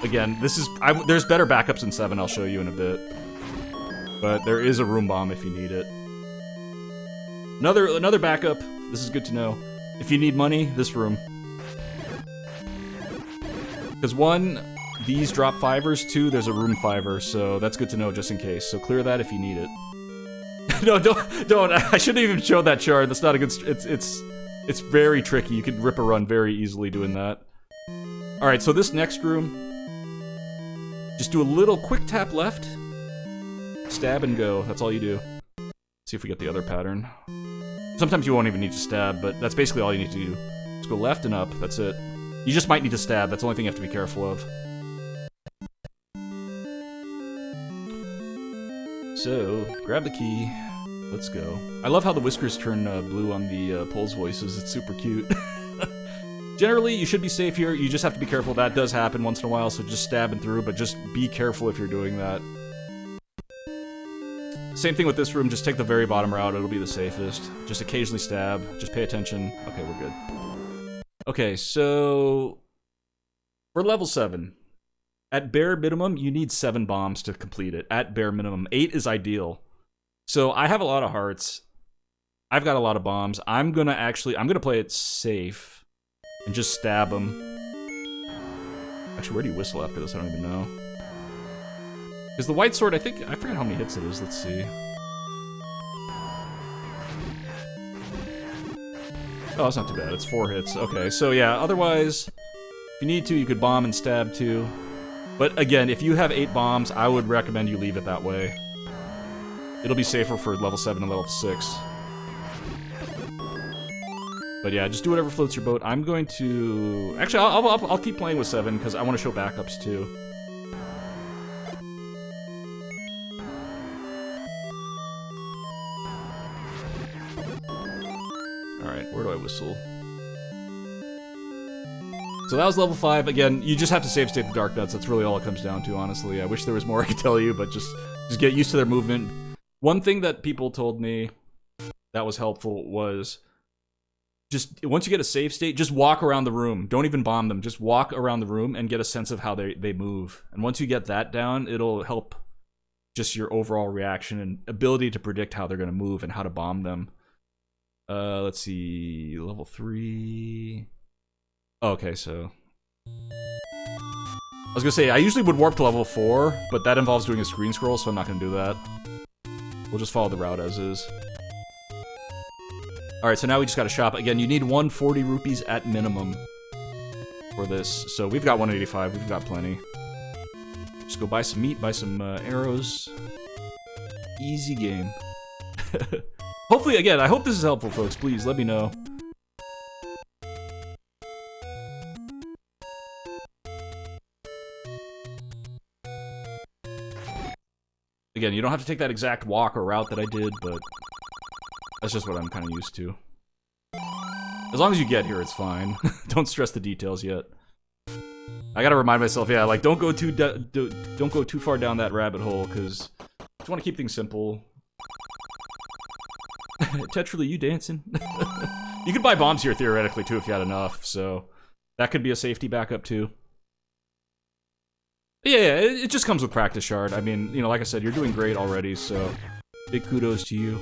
Again, this is... there's better backups in 7, I'll show you in a bit. But there is a room bomb if you need it. Another backup, this is good to know. If you need money, this room. Because 1, these drop 5ers, 2, there's a room 5er, so that's good to know just in case. So clear that if you need it. No, don't. I shouldn't even show that chart. That's not a good... It's very tricky. You could rip a run very easily doing that. Alright, so this next room... Just do a little quick tap left. Stab and go. That's all you do. See if we get the other pattern. Sometimes you won't even need to stab, but that's basically all you need to do. Just go left and up. That's it. You just might need to stab. That's the only thing you have to be careful of. So, grab the key. Let's go. I love how the whiskers turn blue on the Pole's voices. It's super cute. Generally, you should be safe here. You just have to be careful. That does happen once in a while, so just stabbing through, but just be careful if you're doing that. Same thing with this room. Just take the very bottom route. It'll be the safest. Just occasionally stab. Just pay attention. Okay, we're good. Okay, so... For level 7. At bare minimum, you need 7 bombs to complete it. At bare minimum. 8 is ideal. So I have a lot of hearts. I've got a lot of bombs. I'm gonna play it safe and just stab them. Actually, where do you whistle after this? I don't even know. Is the white sword, I forget how many hits it is. Let's see. Oh, it's not too bad. It's 4 hits. Okay, so yeah, otherwise, if you need to, you could bomb and stab too. But again, if you have 8 bombs, I would recommend you leave it that way. It'll be safer for level 7 and level 6. But yeah, just do whatever floats your boat. I'm going to... Actually, I'll keep playing with 7, because I want to show backups, too. Alright, where do I whistle? So that was level 5. Again, you just have to save state the Dark Nuts. That's really all it comes down to, honestly. I wish there was more I could tell you, but just get used to their movement. One thing that people told me that was helpful was... just, once you get a save state, just walk around the room. Don't even bomb them. Just walk around the room and get a sense of how they move. And once you get that down, it'll help just your overall reaction and ability to predict how they're going to move and how to bomb them. Let's see, level 3... Oh, okay, so... I was gonna say, I usually would warp to level 4, but that involves doing a screen scroll, so I'm not gonna do that. We'll just follow the route as is. Alright, so now we just gotta shop. Again, you need 140 rupees at minimum for this. So we've got 185, we've got plenty. Just go buy some meat, buy some arrows. Easy game. Hopefully, again, I hope this is helpful, folks. Please, let me know. Again, you don't have to take that exact walk or route that I did, but that's just what I'm kind of used to. As long as you get here, it's fine. Don't stress the details yet. I gotta remind myself, yeah, like don't go too far down that rabbit hole, because I just want to keep things simple. Tetrally, you dancing? You could buy bombs here theoretically too if you had enough, so that could be a safety backup too. But yeah, it just comes with practice, Shard. I mean, you know, like I said, you're doing great already, so big kudos to you.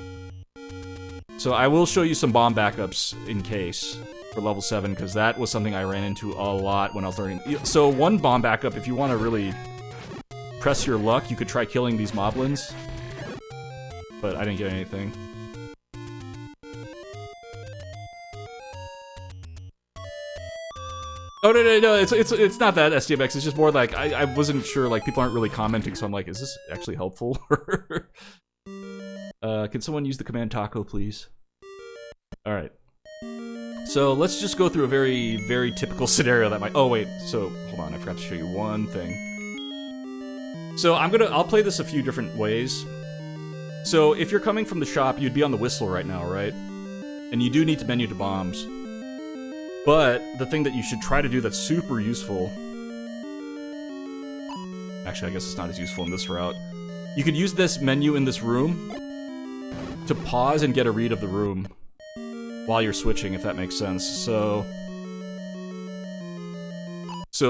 So I will show you some bomb backups in case for level 7, because that was something I ran into a lot when I was learning. So one bomb backup, if you want to really press your luck, you could try killing these moblins. But I didn't get anything. Oh, no, it's not that, STMX, it's just more like, I wasn't sure, like, people aren't really commenting, so I'm like, is this actually helpful? Can someone use the command taco, please? Alright. So, let's just go through a very, very typical scenario that might... Oh, wait, so, hold on, I forgot to show you one thing. So, I'll play this a few different ways. So, if you're coming from the shop, you'd be on the whistle right now, right? And you do need to menu to bombs. But the thing that you should try to do that's super useful... Actually, I guess it's not as useful in this route. You could use this menu in this room to pause and get a read of the room while you're switching, if that makes sense. So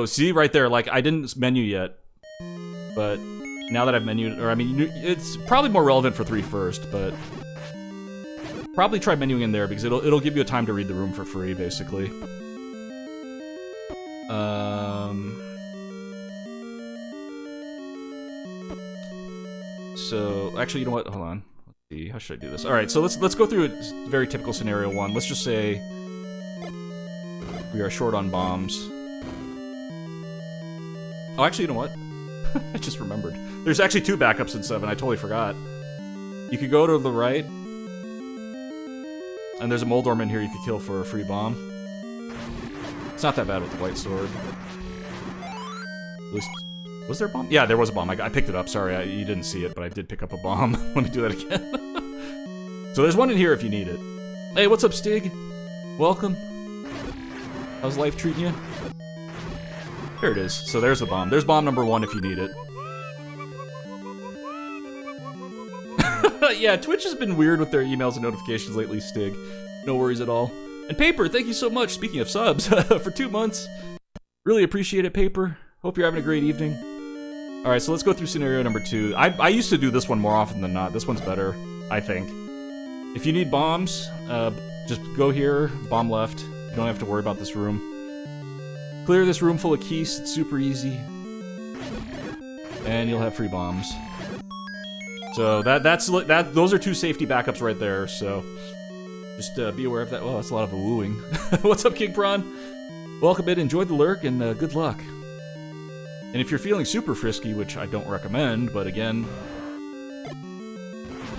see right there, like, I didn't menu yet, but now that I've menued, or I mean, it's probably more relevant for 3 first, but probably try menuing in there because it'll give you a time to read the room for free, basically. So actually, you know what? Hold on. Let's see. How should I do this? All right. So let's go through a very typical scenario 1. Let's just say we are short on bombs. Oh, actually, you know what? I just remembered. There's actually 2 backups in 7. I totally forgot. You could go to the right, and there's a Moldorm in here you could kill for a free bomb. It's not that bad with the white sword. At least, was there a bomb? Yeah, there was a bomb. I picked it up. Sorry, you didn't see it, but I did pick up a bomb. Let me do that again. So there's one in here if you need it. Hey, what's up, Stig? Welcome. How's life treating you? There it is. So there's the bomb. There's bomb number 1 if you need it. Yeah, Twitch has been weird with their emails and notifications lately, Stig. No worries at all. And Paper, thank you so much, speaking of subs, for 2 months. Really appreciate it, Paper. Hope you're having a great evening. Alright, so let's go through scenario number 2. I used to do this one more often than not. This one's better, I think. If you need bombs, just go here, bomb left. You don't have to worry about this room. Clear this room full of keys, it's super easy. And you'll have free bombs. So those are 2 safety backups right there, so just be aware of that. Oh, that's a lot of wooing. What's up, King Prawn? Welcome in, enjoy the lurk, and good luck. And if you're feeling super frisky, which I don't recommend, but again,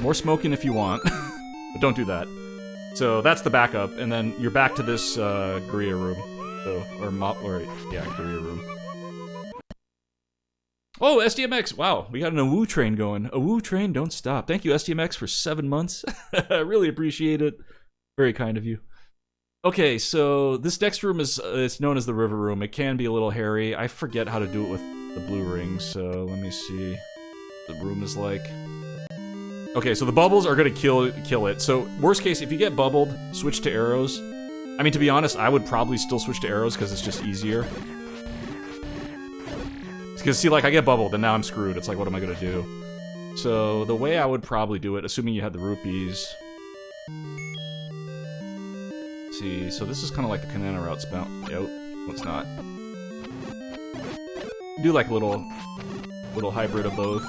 More smoking if you want, but don't do that. So that's the backup, and then you're back to this Guerrilla room. So, yeah, Guerrilla room. Oh, SDMX! Wow, we got an AWOO train going. AWOO train, don't stop. Thank you, SDMX, for 7 months. I really appreciate it. Very kind of you. Okay, so this next room is it's known as the river room. It can be a little hairy. I forget how to do it with the blue rings, so let me see what the room is like. Okay, so the bubbles are gonna kill it. So worst case, if you get bubbled, switch to arrows. I mean, to be honest, I would probably still switch to arrows because it's just easier. Because see, like, I get bubbled and now I'm screwed. It's like, what am I gonna do? So the way I would probably do it, assuming you had the rupees. See, so this is kind of like the Kanana route spout. Nope, no, it's not. Do like a little hybrid of both.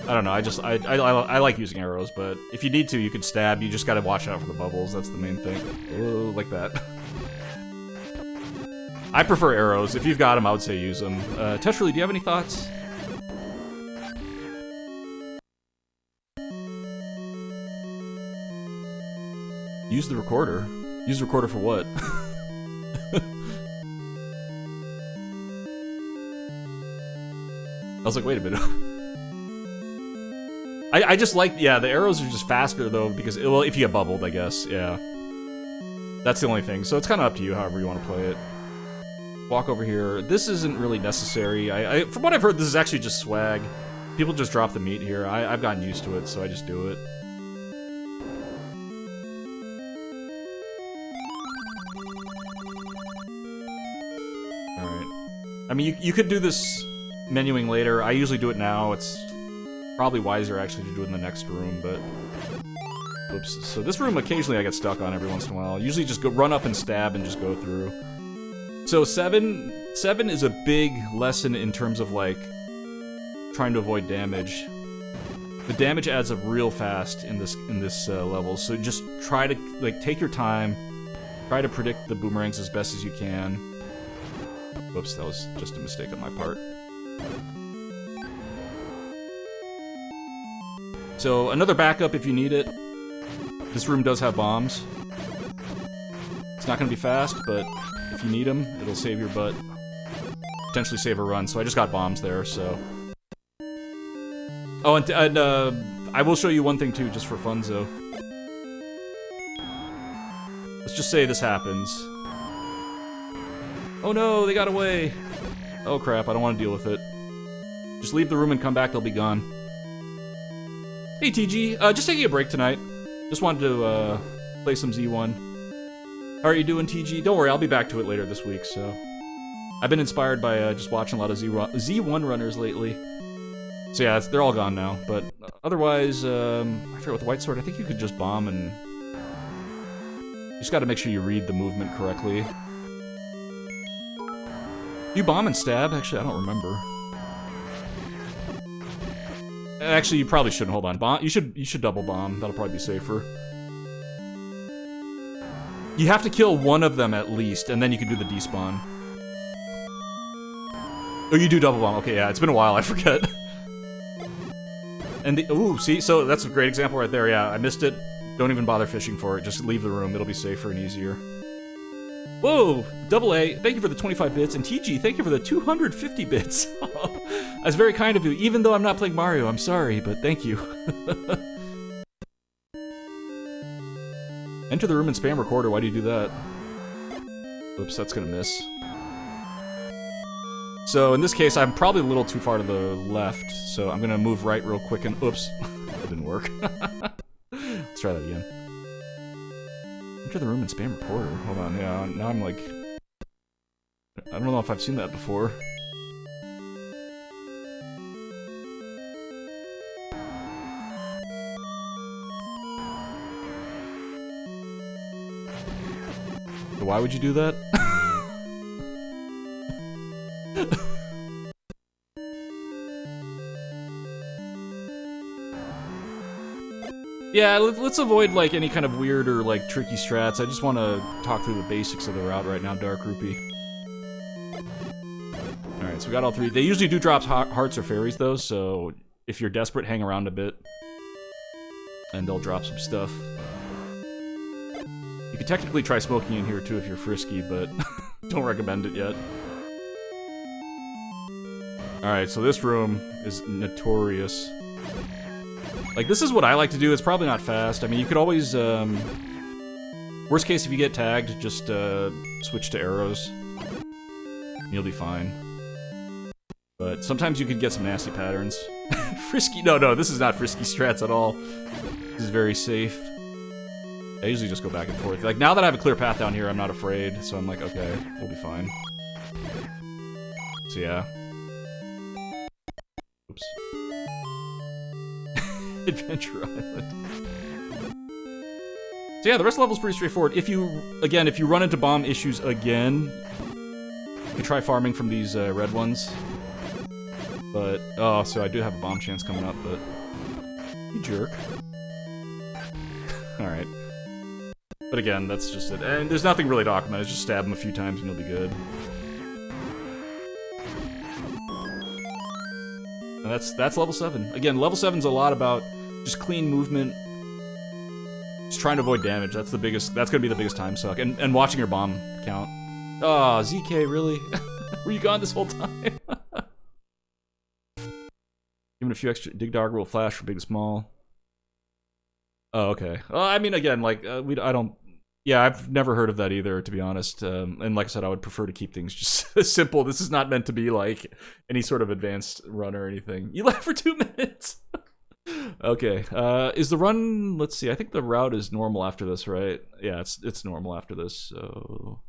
I don't know. I like using arrows, but if you need to, you can stab. You just gotta watch out for the bubbles. That's the main thing. Oh, like that. I prefer arrows. If you've got them, I would say use them. Tetrally, do you have any thoughts? Use the recorder. Use the recorder for what? I was like, wait a minute. I just like, yeah, the arrows are just faster though, because, well, if you get bubbled, I guess, yeah. That's the only thing, so it's kind of up to you, however you want to play it. Walk over here. This isn't really necessary. From what I've heard, this is actually just swag. People just drop the meat here. I've gotten used to it, so I just do it. Alright. I mean, you could do this menuing later. I usually do it now. It's probably wiser, actually, to do it in the next room, but... Oops. So this room, occasionally I get stuck on every once in a while. Usually just run up and stab and just go through. So 7 is a big lesson in terms of, like, trying to avoid damage. The damage adds up real fast in this level, so just try to, like, take your time, try to predict the boomerangs as best as you can. Whoops, that was just a mistake on my part. So, another backup if you need it. This room does have bombs. It's not gonna be fast, but if you need them, it'll save your butt. Potentially save a run, so I just got bombs there, so... Oh, and I will show you one thing too, just for funzo. Let's just say this happens. Oh no, they got away! Oh crap, I don't want to deal with it. Just leave the room and come back, they'll be gone. Hey TG, just taking a break tonight. Just wanted to play some Z1. How are you doing, TG? Don't worry, I'll be back to it later this week, so... I've been inspired by just watching a lot of Z1 runners lately. So yeah, they're all gone now, but otherwise, I forget with the white sword, I think you could just bomb and... You just gotta make sure you read the movement correctly. Do you bomb and stab? Actually, I don't remember. Actually, you probably shouldn't. Hold on. Bomb. You should double bomb. That'll probably be safer. You have to kill one of them at least, and then you can do the despawn. Oh, you do double bomb. Okay, yeah, it's been a while. I forget. And the ooh, see, so that's a great example right there. Yeah, I missed it. Don't even bother fishing for it. Just leave the room. It'll be safer and easier. Whoa, Double A, thank you for the 25 bits, and TG, thank you for the 250 bits. That's very kind of you, even though I'm not playing Mario. I'm sorry, but thank you. Enter the room and spam recorder. Why do you do that? Oops, that's gonna miss. So in this case, I'm probably a little too far to the left, so I'm gonna move right real quick and oops, that didn't work. Let's try that again. Enter the room and spam recorder. Hold on, yeah, now I'm like... I don't know if I've seen that before. Why would you do that? Yeah, let's avoid like any kind of weird or like tricky strats. I just want to talk through the basics of the route right now, Dark Rupee. Alright, so we got all three. They usually do drop hearts or fairies though, so if you're desperate, hang around a bit. And they'll drop some stuff. You could technically try smoking in here too if you're frisky, but don't recommend it yet. Alright, so this room is notorious. Like, this is what I like to do. It's probably not fast. I mean, you could always, worst case, if you get tagged, just, switch to arrows. You'll be fine. But sometimes you could get some nasty patterns. Frisky? No, this is not frisky strats at all. This is very safe. I usually just go back and forth. Like, now that I have a clear path down here, I'm not afraid. So I'm like, okay, we'll be fine. So yeah. Oops. Adventure Island. So yeah, the rest of the level's pretty straightforward. If you run into bomb issues again, you can try farming from these red ones. But, oh, so I do have a bomb chance coming up, but... You jerk. Alright. But again, that's just it. And there's nothing really to document, just stab him a few times and you'll be good. And that's level 7. Again, level 7's a lot about just clean movement. Just trying to avoid damage. That's gonna be the biggest time suck. And watching your bomb count. Oh, ZK, really? Were you gone this whole time? Given a few extra, Dig Dogger will flash from big to small. Oh, okay. Well, I mean, again, like, yeah, I've never heard of that either, to be honest. And like I said, I would prefer to keep things just simple. This is not meant to be, like, any sort of advanced run or anything. You left for 2 minutes! Okay, is the run, let's see, I think the route is normal after this, right? Yeah, it's normal after this, so...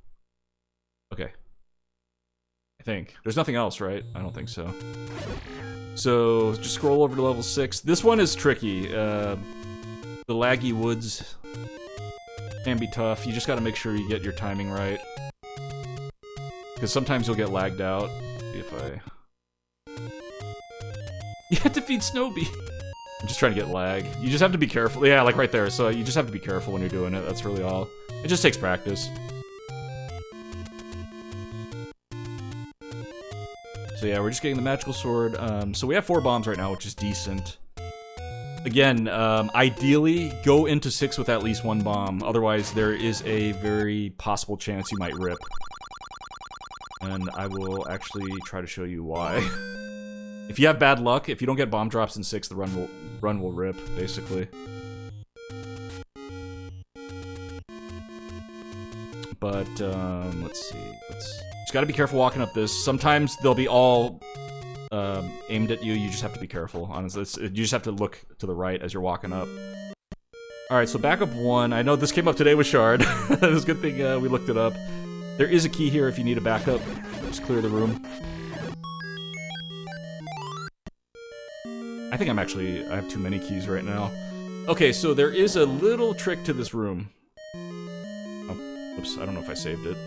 Okay. I think. There's nothing else, right? I don't think so. So, just scroll over to level 6. This one is tricky. The laggy woods can be tough. You just gotta make sure you get your timing right. Because sometimes you'll get lagged out. If I... You have to feed Snowbee! I'm just trying to get lag. You just have to be careful. Yeah, like right there. So you just have to be careful when you're doing it. That's really all. It just takes practice. So yeah, we're just getting the magical sword. So we have 4 bombs right now, which is decent. Again, ideally, go into 6 with at least 1 bomb. Otherwise, there is a very possible chance you might rip. And I will actually try to show you why. If you have bad luck, if you don't get bomb drops in 6, the run will rip, basically. But, let's see. Just gotta be careful walking up this. Sometimes they'll be all aimed at you. You just have to be careful, honestly. You just have to look to the right as you're walking up. Alright, so backup 1. I know this came up today with Shard. It's a good thing we looked it up. There is a key here if you need a backup. Just clear the room. I think I have too many keys right now. Okay, so there is a little trick to this room. Oh, oops, I don't know if I saved it.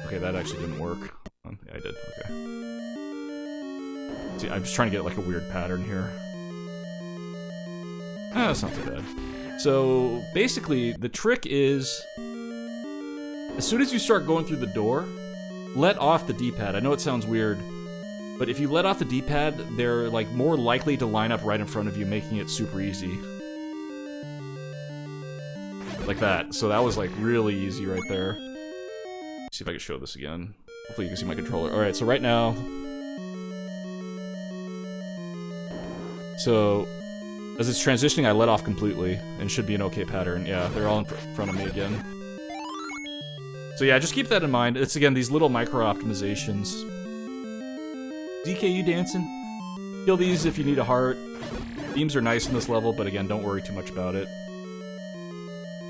Okay, that actually didn't work. Oh, yeah, I did, okay. See, I'm just trying to get like a weird pattern here. Ah, that's not too bad. So, basically, the trick is... As soon as you start going through the door, let off the D-pad. I know it sounds weird. But if you let off the D-pad, they're, like, more likely to line up right in front of you, making it super easy. Like that. So that was, like, really easy right there. Let's see if I can show this again. Hopefully you can see my controller. Alright, so right now... So, as it's transitioning, I let off completely, and should be an okay pattern. Yeah, they're all in front of me again. So yeah, just keep that in mind. It's, again, these little micro-optimizations. DK, you dancing? Kill these if you need a heart. Beams are nice in this level, but again, don't worry too much about it.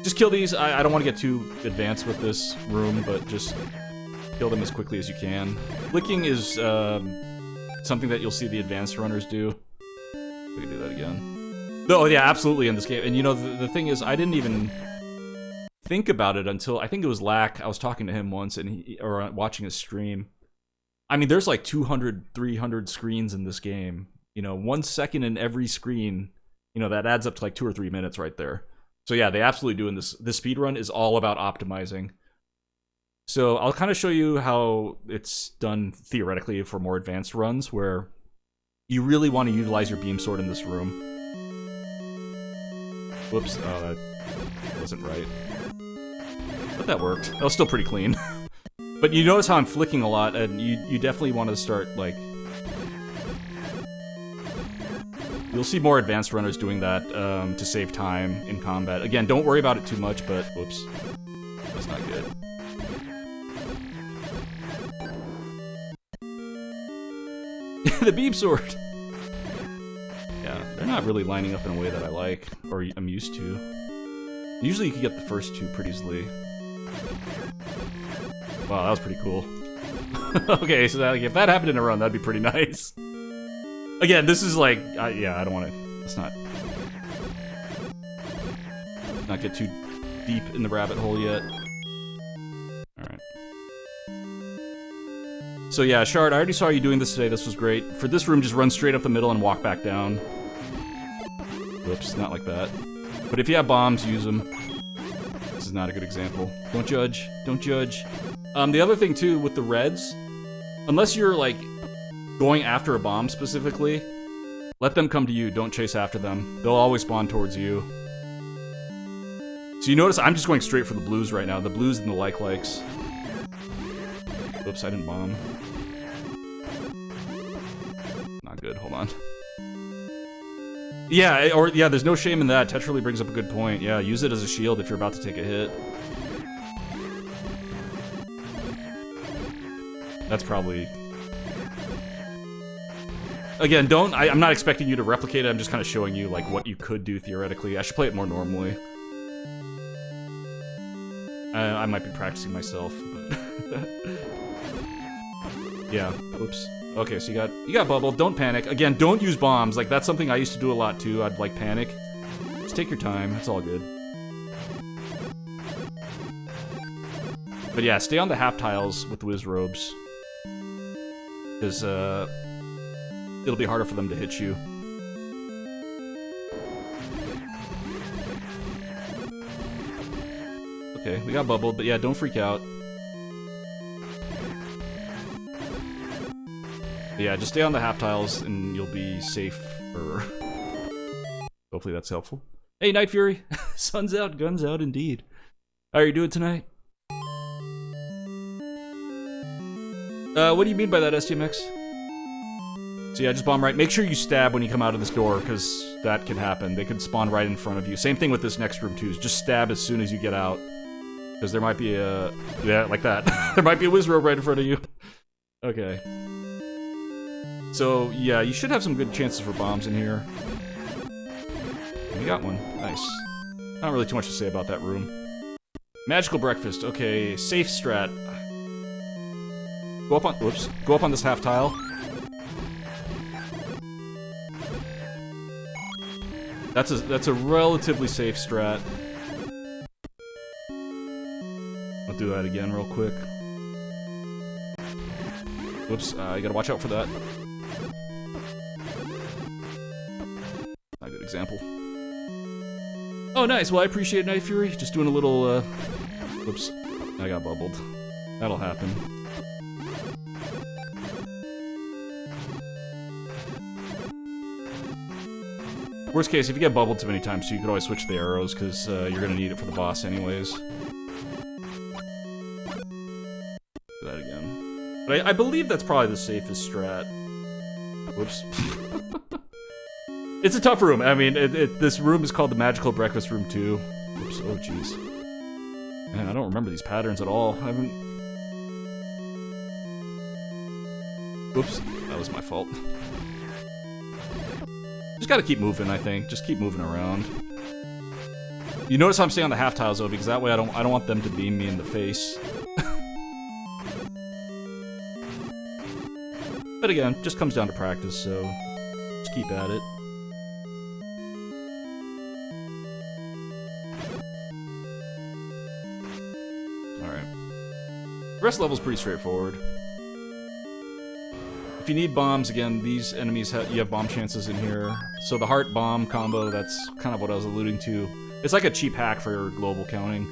Just kill these. I don't want to get too advanced with this room, but just kill them as quickly as you can. Flicking is something that you'll see the advanced runners do. We can do that again. Oh yeah, absolutely in this game. And you know, the thing is, I didn't even think about it until, I think it was Lack. I was talking to him once, and or watching his stream. I mean, there's like 200, 300 screens in this game. You know, 1 second in every screen, you know, that adds up to like 2 or 3 minutes right there. So yeah, they absolutely do in this. This speedrun is all about optimizing. So I'll kind of show you how it's done theoretically for more advanced runs, where you really want to utilize your beam sword in this room. Whoops, oh, that wasn't right. But that worked. That was still pretty clean. But you notice how I'm flicking a lot, and you definitely want to start, like... You'll see more advanced runners doing that to save time in combat. Again, don't worry about it too much, but... Whoops. That's not good. The beam sword! Yeah, they're not really lining up in a way that I like, or I'm used to. Usually you can get the first two pretty easily. Wow, that was pretty cool. Okay, so that, like, if that happened in a run, that'd be pretty nice. Again, this is like, yeah, I don't want to, let's not get too deep in the rabbit hole yet. Alright. So yeah, Shard, I already saw you doing this today, this was great. For this room, just run straight up the middle and walk back down. Whoops, not like that. But if you have bombs, use them. This is not a good example. Don't judge, don't judge. The other thing too, with the reds, unless you're like, going after a bomb specifically, let them come to you, don't chase after them. They'll always spawn towards you. So you notice I'm just going straight for the blues right now, the blues and the likes. Oops, I didn't bomb. Not good, hold on. Yeah, or yeah, there's no shame in that. Tetch really brings up a good point. Yeah, use it as a shield if you're about to take a hit. That's probably... Again, I'm not expecting you to replicate it, I'm just kind of showing you, like, what you could do theoretically. I should play it more normally. I might be practicing myself, but... Yeah, oops. Okay, so you got bubble, don't panic. Again, don't use bombs, like, that's something I used to do a lot, too. I'd, like, panic. Just take your time, it's all good. But yeah, stay on the half tiles with whiz robes. Because, it'll be harder for them to hit you. Okay, we got bubbled, but yeah, don't freak out. But yeah, just stay on the half tiles and you'll be safer. Hopefully that's helpful. Hey, Night Fury! Sun's out, guns out indeed. How are you doing tonight? What do you mean by that, STMX? So yeah, just bomb right. Make sure you stab when you come out of this door, because that can happen. They could spawn right in front of you. Same thing with this next room, too. Just stab as soon as you get out. Because there might be a... Yeah, like that. There might be a whiz robe right in front of you. Okay. So, yeah, you should have some good chances for bombs in here. You got one. Nice. Not really too much to say about that room. Magical breakfast. Okay, safe strat. Go up on... Whoops. Go up on this half tile. That's a relatively safe strat. I'll do that again real quick. Whoops, you gotta watch out for that. Not a good example. Oh, nice. Well, I appreciate Night Fury. Just doing a little, whoops. I got bubbled. That'll happen. Worst case, if you get bubbled too many times, so you could always switch the arrows, because you're gonna need it for the boss anyways. Do that again. But I believe that's probably the safest strat. Whoops. It's a tough room. I mean, this room is called the Magical Breakfast Room 2. Whoops, oh jeez. Man, I don't remember these patterns at all. I haven't... Whoops, that was my fault. Just gotta keep moving, I think. Just keep moving around. You notice how I'm staying on the half tiles though, because that way I don't want them to beam me in the face. But again, just comes down to practice, so just keep at it. Alright. The rest of the level's pretty straightforward. If you need bombs, again, these enemies, you have bomb chances in here. So the heart bomb combo, that's kind of what I was alluding to. It's like a cheap hack for global counting.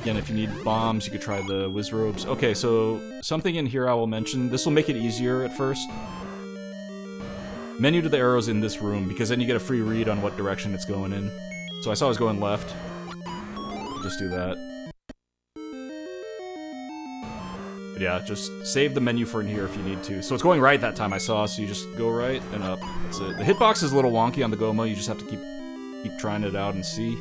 Again, if you need bombs, you could try the whiz robes. Okay, so something in here I will mention. This will make it easier at first. Menu to the arrows in this room, because then you get a free read on what direction it's going in. So I saw I was going left. Just do that. But yeah, just save the menu for in here if you need to. So it's going right that time I saw, so you just go right and up. That's it. The hitbox is a little wonky on the Goma, you just have to keep trying it out and see.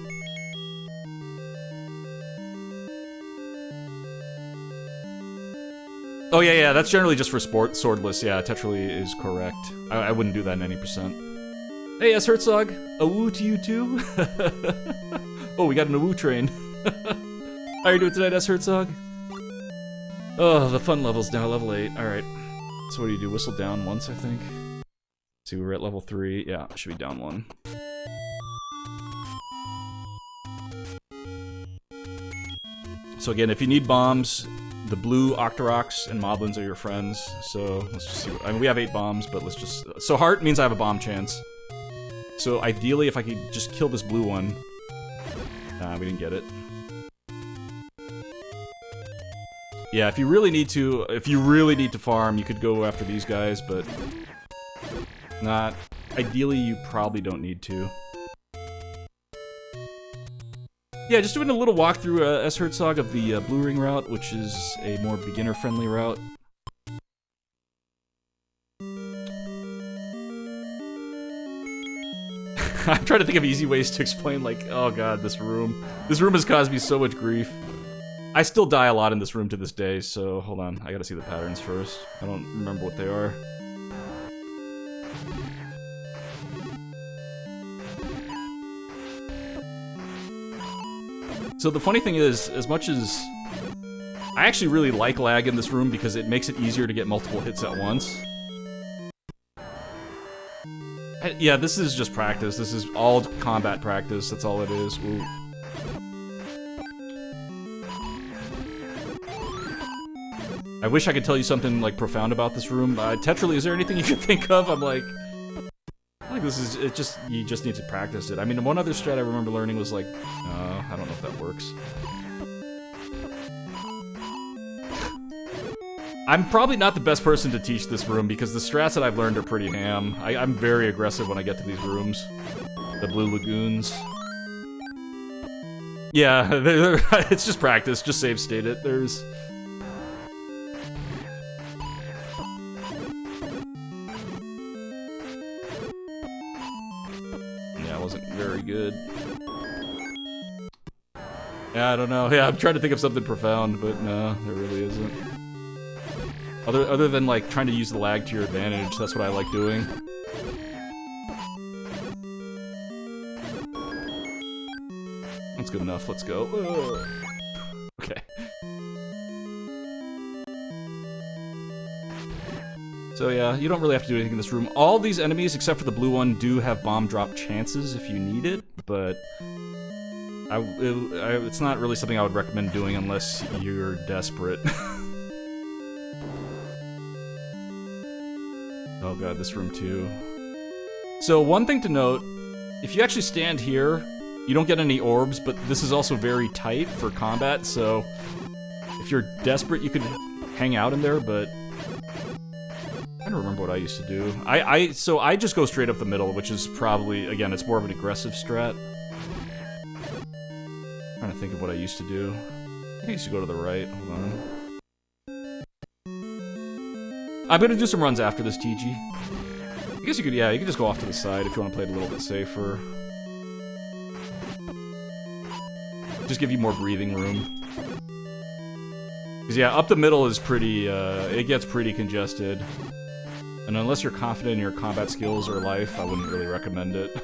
Oh yeah, that's generally just for swordless. Yeah, Tetrally is correct. I wouldn't do that in any percent. Hey, S. Herzog, a woo to you too? Oh, we got an a woo train. How are you doing tonight, S. Herzog? Oh, the fun level's now level 8. Alright. So what do you do? Whistle down once, I think? See, we're at level 3. Yeah, should be down 1. So again, if you need bombs, the blue Octoroks and Moblins are your friends. So let's just see what... I mean, we have 8 bombs, but let's just... So heart means I have a bomb chance. So ideally, if I could just kill this blue one... Nah, we didn't get it. Yeah, if you really need to farm, you could go after these guys, but... Not... Ideally, you probably don't need to. Yeah, just doing a little walkthrough, S. Herzog, of the Blue Ring route, which is a more beginner-friendly route. I'm trying to think of easy ways to explain, like, oh god, this room. This room has caused me so much grief. I still die a lot in this room to this day, so hold on, I gotta see the patterns first. I don't remember what they are. So the funny thing is, as much as... I actually really like lag in this room because it makes it easier to get multiple hits at once. Yeah, this is just practice. This is all combat practice, that's all it is. Ooh. I wish I could tell you something, like, profound about this room. Tetrally, is there anything you can think of? I'm like... this is, you just need to practice it. I mean, one other strat I remember learning was like, I don't know if that works. I'm probably not the best person to teach this room because the strats that I've learned are pretty ham. I'm very aggressive when I get to these rooms. The Blue Lagoons. Yeah, it's just practice, just save state it. There's... good. Yeah, I don't know. Yeah, I'm trying to think of something profound, but no, there really isn't. Other than, like, trying to use the lag to your advantage, that's what I like doing. That's good enough, let's go. Okay. So yeah, you don't really have to do anything in this room. All these enemies, except for the blue one, do have bomb drop chances if you need it, but it's not really something I would recommend doing unless you're desperate. Oh god, this room too. So one thing to note, if you actually stand here, you don't get any orbs, but this is also very tight for combat, so if you're desperate, you could hang out in there, but... I don't remember what I used to do. So I just go straight up the middle, which is probably, again, it's more of an aggressive strat. I'm trying to think of what I used to do. I think I used to go to the right. Hold on. I'm gonna do some runs after this, TG. I guess you could, yeah, you could just go off to the side if you want to play it a little bit safer. Just give you more breathing room. Because yeah, up the middle is pretty, it gets pretty congested. And unless you're confident in your combat skills or life, I wouldn't really recommend it.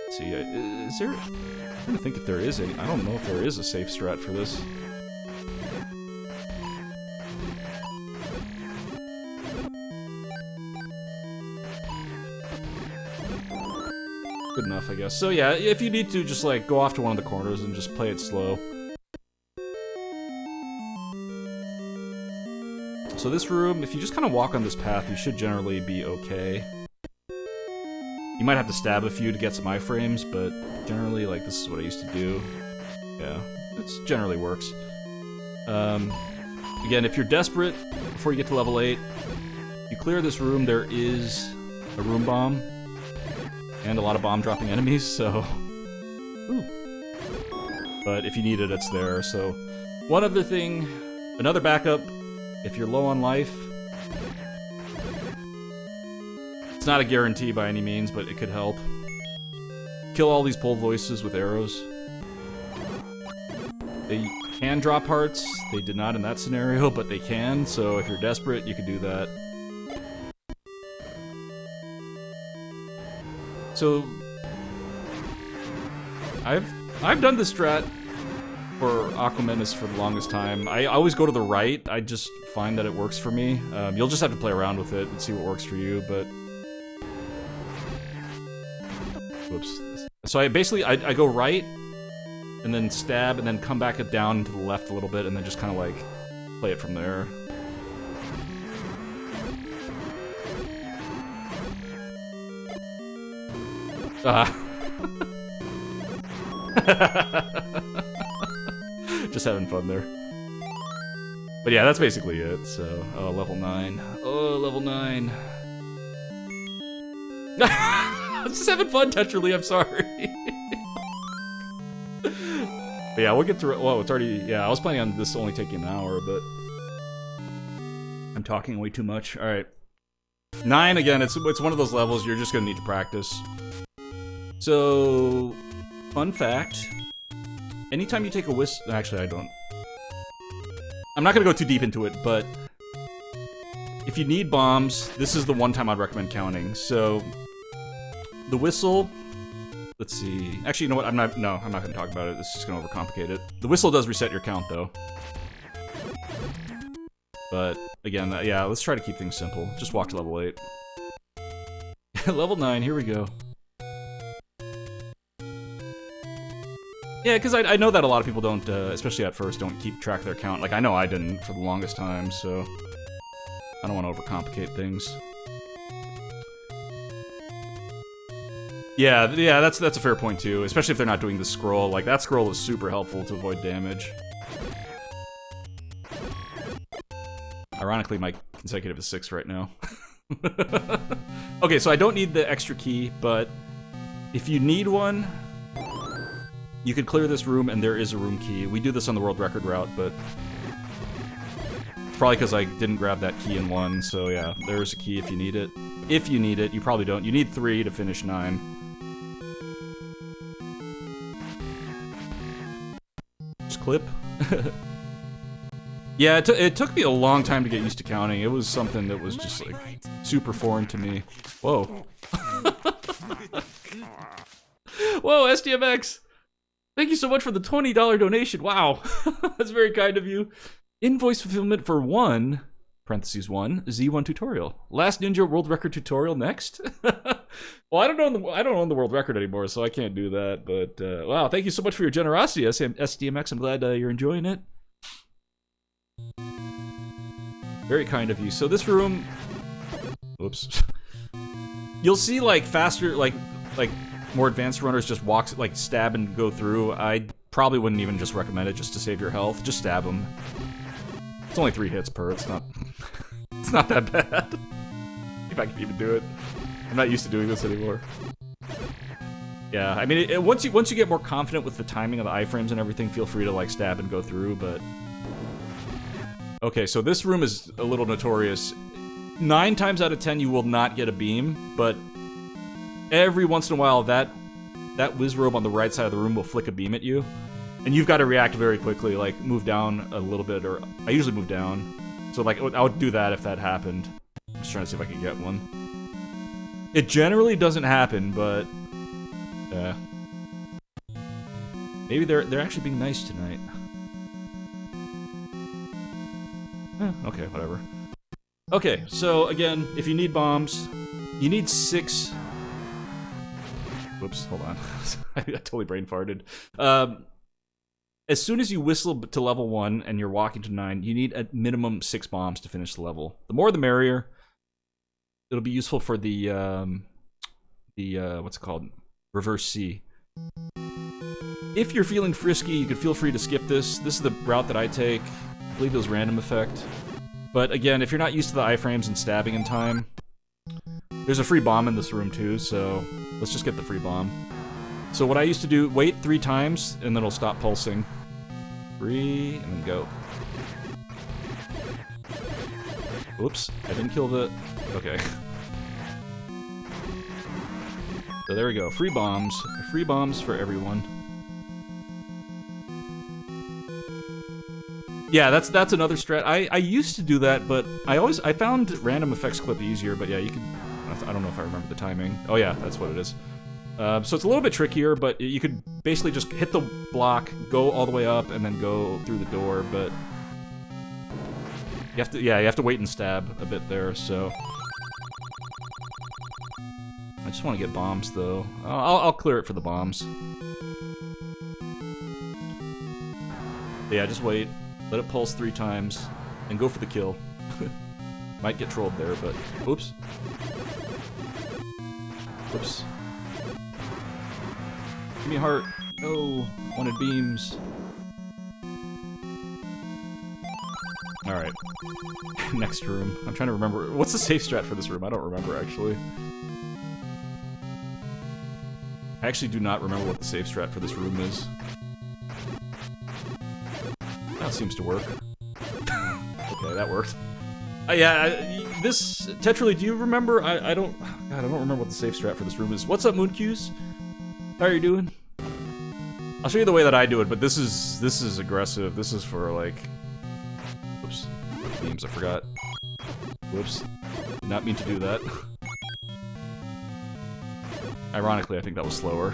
Let's see, is there... I'm trying to think if there is any... I don't know if there is a safe strat for this. Good enough, I guess. So yeah, if you need to, just like, go off to one of the corners and just play it slow. So this room, if you just kind of walk on this path, you should generally be okay. You might have to stab a few to get some iframes, but generally, like, this is what I used to do. Yeah, it generally works. Again, if you're desperate before you get to level 8, if you clear this room, there is a room bomb and a lot of bomb-dropping enemies, so... Ooh. But if you need it, it's there, so... One other thing, another backup, if you're low on life... It's not a guarantee by any means, but it could help. Kill all these pole voices with arrows. They can drop hearts. They did not in that scenario, but they can, so if you're desperate, you can do that. So... I've done this strat for Aquamenus for the longest time. I always go to the right. I just find that it works for me. You'll just have to play around with it and see what works for you, but... Whoops. So I go right, and then stab, and then come back down to the left a little bit, and then just kind of like play it from there. Just having fun there. But yeah, that's basically it, so... Oh, level 9. Oh, level 9. I'm just having fun, Tetrally, I'm sorry. But yeah, we'll get through it. Whoa, it's already... Yeah, I was planning on this only taking an hour, but... I'm talking way too much. Alright. 9, again, it's one of those levels you're just gonna need to practice. So... Fun fact. Anytime you take a whistle... Actually, I don't... I'm not gonna go too deep into it, but... If you need bombs, this is the one time I'd recommend counting. So... The whistle, let's see. Actually, you know what? I'm not gonna talk about it. This is just gonna overcomplicate it. The whistle does reset your count, though. But again, yeah, let's try to keep things simple. Just walk to level 8. Level 9. Here we go. Yeah, because I know that a lot of people don't, especially at first, don't keep track of their count. Like I know I didn't for the longest time, so I don't want to overcomplicate things. Yeah, that's a fair point too, especially if they're not doing the scroll. Like, that scroll is super helpful to avoid damage. Ironically, my consecutive is 6 right now. Okay, so I don't need the extra key, but if you need one, you could clear this room and there is a room key. We do this on the world record route, but it's probably because I didn't grab that key in 1, so yeah, there's a key if you need it. If you need it, you probably don't. You need 3 to finish 9. Clip. Yeah, it took me a long time to get used to counting. It was something that was just like super foreign to me. Whoa. Whoa, SDMX! Thank you so much for the $20 donation. Wow. That's very kind of you. Invoice fulfillment for 1, parentheses 1, Z1 tutorial. Last Ninja world record tutorial next? Well, I don't own the world record anymore, so I can't do that. But wow, thank you so much for your generosity, SDMX. I'm glad you're enjoying it. Very kind of you. So this room, oops. You'll see like faster, like more advanced runners just walk, like stab and go through. I probably wouldn't even just recommend it just to save your health. Just stab them. It's only 3 hits per. It's not. It's not that bad. If I can even do it. I'm not used to doing this anymore. Yeah, I mean, once you get more confident with the timing of the iframes and everything, feel free to like stab and go through. But okay, so this room is a little notorious. 9 times out of 10, you will not get a beam, but every once in a while, that whiz robe on the right side of the room will flick a beam at you, and you've got to react very quickly. Like move down a little bit, or I usually move down. So like I would do that if that happened. I'm just trying to see if I can get one. It generally doesn't happen, but maybe they're actually being nice tonight. Okay, whatever. Okay, so again, if you need bombs, you need 6. Whoops, hold on. I totally brain farted. As soon as you whistle to level 1 and you're walking to 9, you need at minimum 6 bombs to finish the level. The more the merrier. It'll be useful for the what's it called? Reverse C. If you're feeling frisky, you can feel free to skip this. This is the route that I take. I believe it was random effect. But again, if you're not used to the iframes and stabbing in time, there's a free bomb in this room too, so let's just get the free bomb. So what I used to do, wait 3 times, and then it'll stop pulsing. 3, and then go. Oops, I didn't kill the... Okay. So there we go, free bombs. Free bombs for everyone. Yeah, that's another strat. I used to do that, but I found random effects clip easier, but yeah, you can... I don't know if I remember the timing. Oh yeah, that's what it is. So it's a little bit trickier, but you could basically just hit the block, go all the way up, and then go through the door, but... You have to wait and stab a bit there, so... I just want to get bombs, though. I'll clear it for the bombs. But yeah, just wait. Let it pulse 3 times, and go for the kill. Might get trolled there, but... Oops. Oops. Give me a heart. No. Wanted beams. Alright. Next room. I'm trying to remember. What's the safe strat for this room? I don't remember, actually. I actually do not remember what the safe strat for this room is. That seems to work. Okay, that worked. This... Tetrally, do you remember? I don't... God, I don't remember what the safe strat for this room is. What's up, Mooncuse? How are you doing? I'll show you the way that I do it, but this is aggressive. This is for, like... Whoops. Beams, I forgot. Whoops. Did not mean to do that. Ironically, I think that was slower.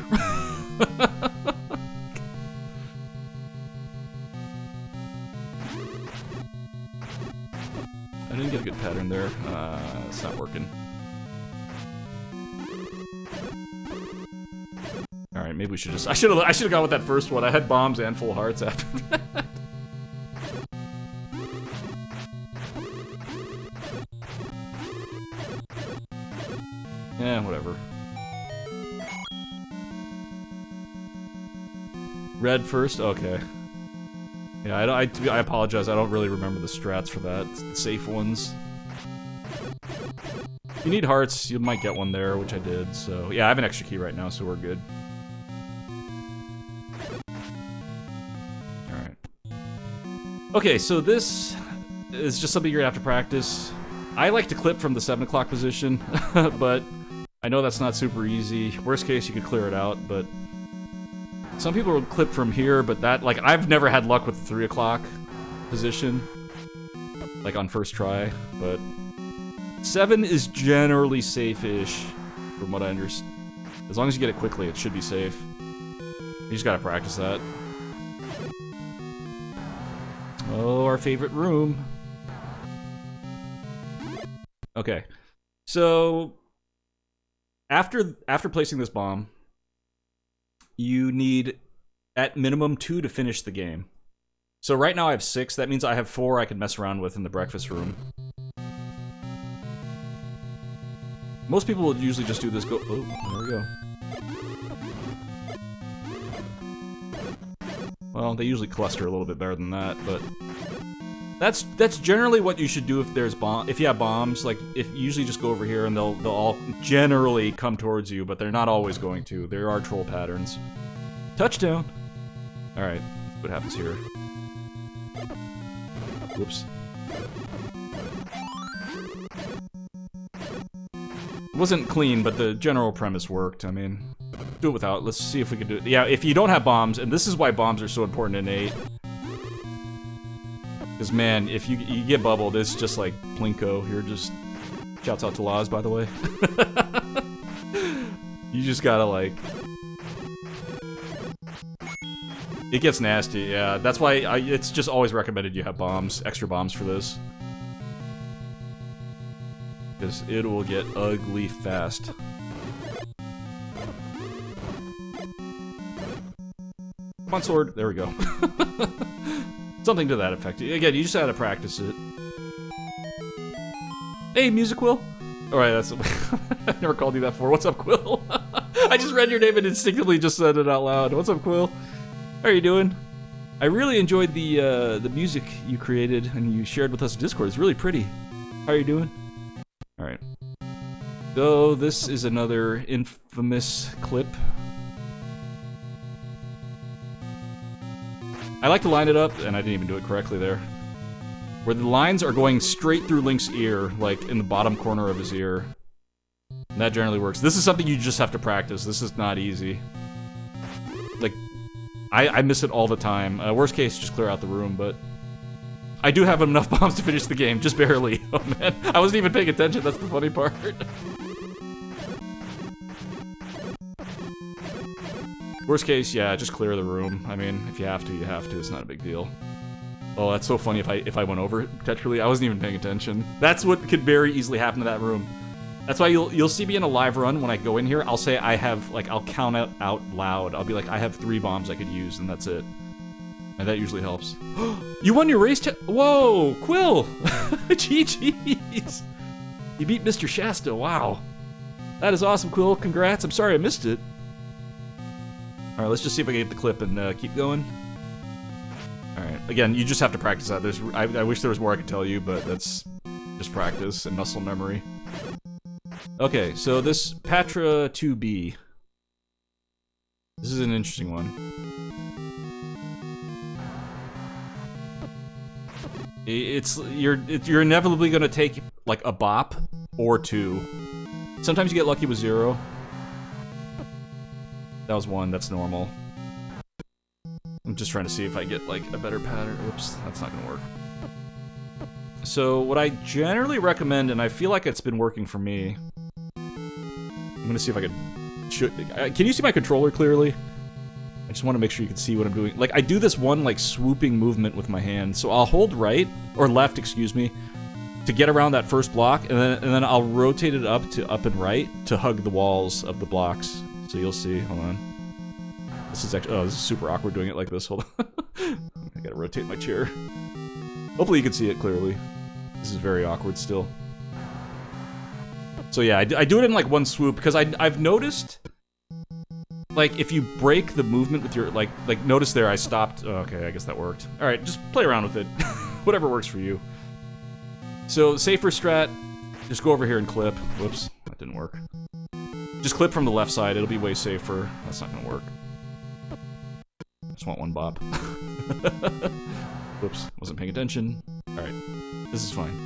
I didn't get a good pattern there. It's not working. Alright, maybe we should just... I should have gone with that first one. I had bombs and full hearts after that. Yeah, whatever. Red first? Okay. Yeah, I apologize. I don't really remember the strats for that. It's the safe ones. If you need hearts, you might get one there, which I did. So yeah, I have an extra key right now, so we're good. All right. Okay, so this is just something you're gonna have to practice. I like to clip from the 7 o'clock position, but I know that's not super easy. Worst case, you could clear it out, but some people will clip from here, but that, like, I've never had luck with the 3 o'clock position, like, on first try, but 7 is generally safe-ish, from what I understand. As long as you get it quickly, it should be safe. You just gotta practice that. Oh, our favorite room. Okay, so after placing this bomb, you need at minimum 2 to finish the game. So right now I have 6. That means I have 4 I can mess around with in the breakfast room. Most people will usually just do this. Go. Oh, there we go. Well, they usually cluster a little bit better than that, but that's generally what you should do if there's if you have bombs. Like, if you usually just go over here and they'll all generally come towards you, but they're not always going to. There are troll patterns. Touchdown. All right, let's see what happens here. Whoops. It wasn't clean, but the general premise worked. I mean, do it without. Let's see if we can do it. Yeah, if you don't have bombs, and this is why bombs are so important in 8. Because, man, if you get bubbled, it's just like Plinko. You're just... Shouts out to Laz, by the way. You just gotta, like... It gets nasty, yeah. That's why it's just always recommended you have bombs, extra bombs for this. Because it will get ugly fast. Come on, sword. There we go. Something to that effect. Again, you just gotta practice it. Hey, Music Will. Alright, that's... I've never called you that before. What's up, Quill? I just read your name and instinctively just said it out loud. What's up, Quill? How are you doing? I really enjoyed the music you created and you shared with us in Discord. It's really pretty. How are you doing? Alright. So, this is another infamous clip. I like to line it up, and I didn't even do it correctly there, where the lines are going straight through Link's ear, like in the bottom corner of his ear. And that generally works. This is something you just have to practice. This is not easy. Like, I miss it all the time. Worst case, just clear out the room, but... I do have enough bombs to finish the game, just barely. Oh man, I wasn't even paying attention, that's the funny part. Worst case, yeah, just clear the room. I mean, if you have to, you have to. It's not a big deal. Oh, that's so funny if I went over it, potentially. I wasn't even paying attention. That's what could very easily happen to that room. That's why you'll see me in a live run when I go in here. I'll say I have, like, I'll count out loud. I'll be like, I have 3 bombs I could use, and that's it. And that usually helps. You won your race Whoa, Quill! GG's! You beat Mr. Shasta, wow. That is awesome, Quill. Congrats. I'm sorry I missed it. Alright, let's just see if I can get the clip and keep going. Alright, again, you just have to practice that. I wish there was more I could tell you, but that's just practice and muscle memory. Okay, so this Patra 2B. This is an interesting one. You're inevitably gonna take like a bop or 2. Sometimes you get lucky with 0. That was 1. That's normal. I'm just trying to see if I get like a better pattern. Oops, that's not gonna work. So what I generally recommend, and I feel like it's been working for me. I'm gonna see if I can. Can you see my controller clearly? I just want to make sure you can see what I'm doing. Like, I do this one, like, swooping movement with my hand. So I'll hold right, or left, excuse me, to get around that first block, and then I'll rotate it up to up and right to hug the walls of the blocks. So you'll see. Hold on. This is actually... Oh, this is super awkward doing it like this. Hold on. I gotta rotate my chair. Hopefully you can see it clearly. This is very awkward still. So yeah, I do it in, like, one swoop, because I've noticed... Like, if you break the movement with your, like notice there I stopped. Oh, okay, I guess that worked. Alright, just play around with it. Whatever works for you. So, safer strat, just go over here and clip. Whoops, that didn't work. Just clip from the left side, it'll be way safer. That's not gonna work. Just want 1 bop. Whoops, wasn't paying attention. Alright, this is fine.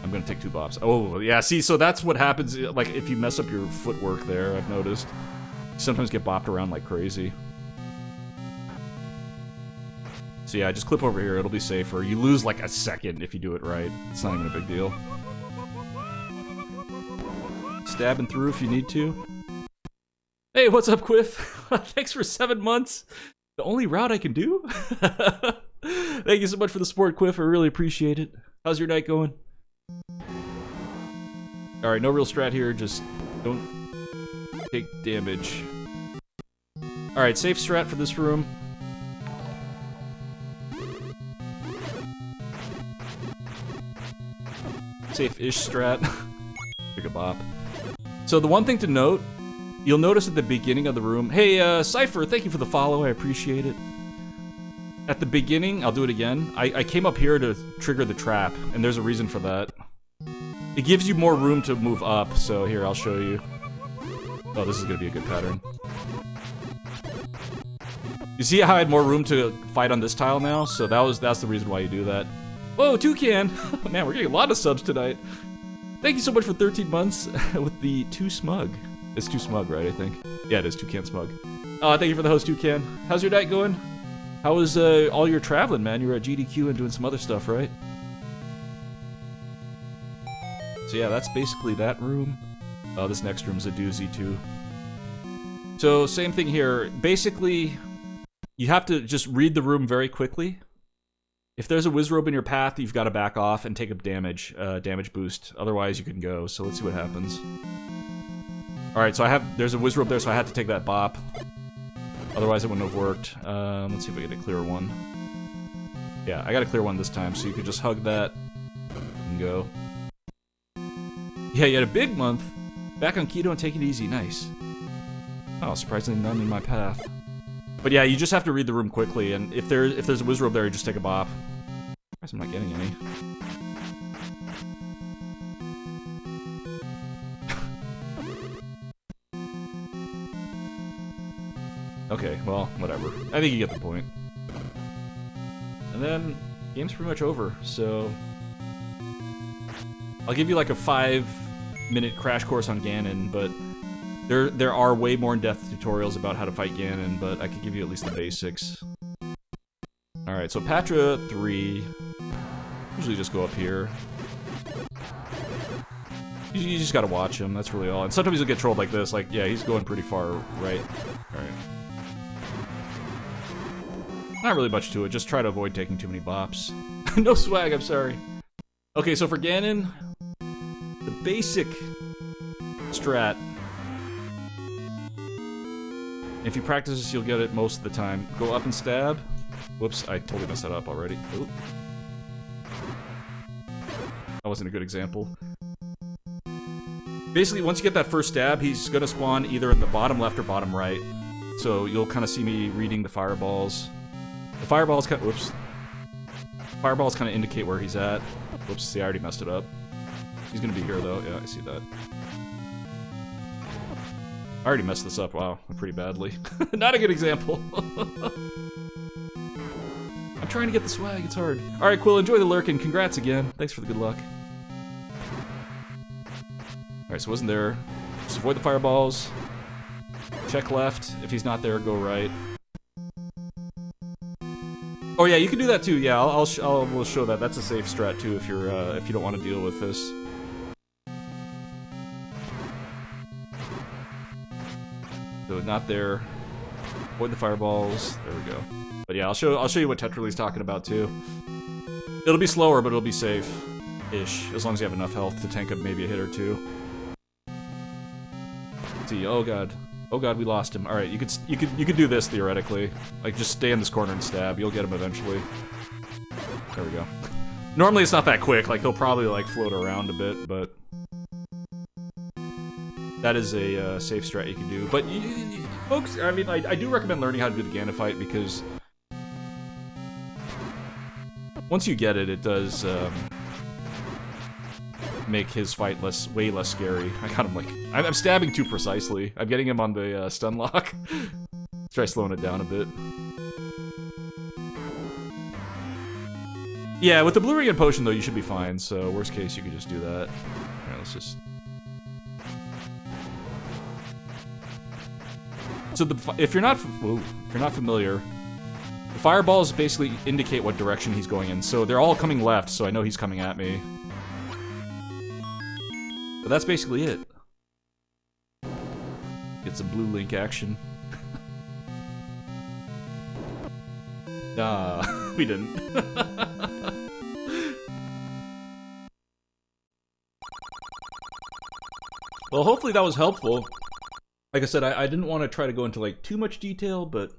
I'm gonna take 2 bops. Oh, yeah, see, so that's what happens, like, if you mess up your footwork there, I've noticed. You sometimes get bopped around like crazy. So yeah, just clip over here, it'll be safer. You lose like a second if you do it right. It's not even a big deal. Stabbing through if you need to. Hey, what's up, Quiff? Thanks for 7 months. The only route I can do? Thank you so much for the support, Quiff. I really appreciate it. How's your night going? Alright, no real strat here, just don't take damage. Alright, safe strat for this room. Safe-ish strat. Pick a bop. So the one thing to note, you'll notice at the beginning of the room... Hey, Cypher, thank you for the follow, I appreciate it. At the beginning, I'll do it again, I came up here to trigger the trap, and there's a reason for that. It gives you more room to move up, so here, I'll show you. Oh, this is gonna be a good pattern. You see how I had more room to fight on this tile now? So that's the reason why you do that. Whoa, Toucan! Man, we're getting a lot of subs tonight. Thank you so much for 13 months with the Too Smug. It's Too Smug, right, I think? Yeah, it is Toucan Smug. Thank you for the host, Toucan. How's your night going? How was all your traveling, man? You were at GDQ and doing some other stuff, right? So yeah, that's basically that room. Oh, this next room's a doozy, too. So, same thing here. Basically, you have to just read the room very quickly. If there's a Wizrobe in your path, you've got to back off and take a damage boost. Otherwise, you can go. So, let's see what happens. Alright, so there's a Wizrobe there, so I had to take that bop. Otherwise, it wouldn't have worked. Let's see if I get a clear one. Yeah, I got a clear one this time, so you could just hug that and go. Yeah, you had a big month. Back on keto and take it easy. Nice. Oh, surprisingly none in my path. But yeah, you just have to read the room quickly, and if there's a wizard there, you just take a bop. I guess I'm not getting any. Okay, well, whatever. I think you get the point. And then, game's pretty much over, so... I'll give you like a 5-minute crash course on Ganon, but there are way more in-depth tutorials about how to fight Ganon, but I could give you at least the basics. Alright, so Patra 3... Usually just go up here. You just gotta watch him, that's really all. And sometimes he'll get trolled like this, like, yeah, he's going pretty far right. Alright. Not really much to it, just try to avoid taking too many bops. No swag, I'm sorry. Okay, so for Ganon, the basic strat, if you practice this, you'll get it most of the time. Go up and stab. Whoops, I totally messed that up already. Oop. That wasn't a good example. Basically, once you get that first stab, he's gonna spawn either in the bottom left or bottom right. So you'll kind of see me reading the fireballs. The fireballs kind of, whoops. Fireballs kind of indicate where he's at. Whoops, see, I already messed it up. He's gonna be here though, yeah, I see that. I already messed this up, wow, pretty badly. Not a good example. I'm trying to get the swag, it's hard. Alright, Quill, enjoy the lurk and congrats again. Thanks for the good luck. Alright, so wasn't there. Just avoid the fireballs. Check left. If he's not there, go right. Oh yeah, you can do that too. Yeah, we'll show that. That's a safe strat too if you're if you don't want to deal with this. So not there. Avoid the fireballs. There we go. But yeah, I'll show you what Tetrali's talking about too. It'll be slower, but it'll be safe-ish as long as you have enough health to tank up maybe a hit or two. Let's see. Oh god. Oh god, we lost him. Alright, you could do this theoretically. Like, just stay in this corner and stab. You'll get him eventually. There we go. Normally it's not that quick, like, he'll probably, like, float around a bit, but... That is a safe strat you can do. But, folks, I mean, I do recommend learning how to do the Ganon fight, because... Once you get it, it does, make his fight way less scary. I got him like... I'm stabbing too precisely. I'm getting him on the stun lock. Let's try slowing it down a bit. Yeah, with the blue ring and potion though, you should be fine, so worst case you could just do that. Alright, let's just... So if you're not familiar, the fireballs basically indicate what direction he's going in. So they're all coming left, so I know he's coming at me. But that's basically it. Get some blue link action. Nah, we didn't. Well, hopefully that was helpful. Like I said, I didn't want to try to go into like too much detail, but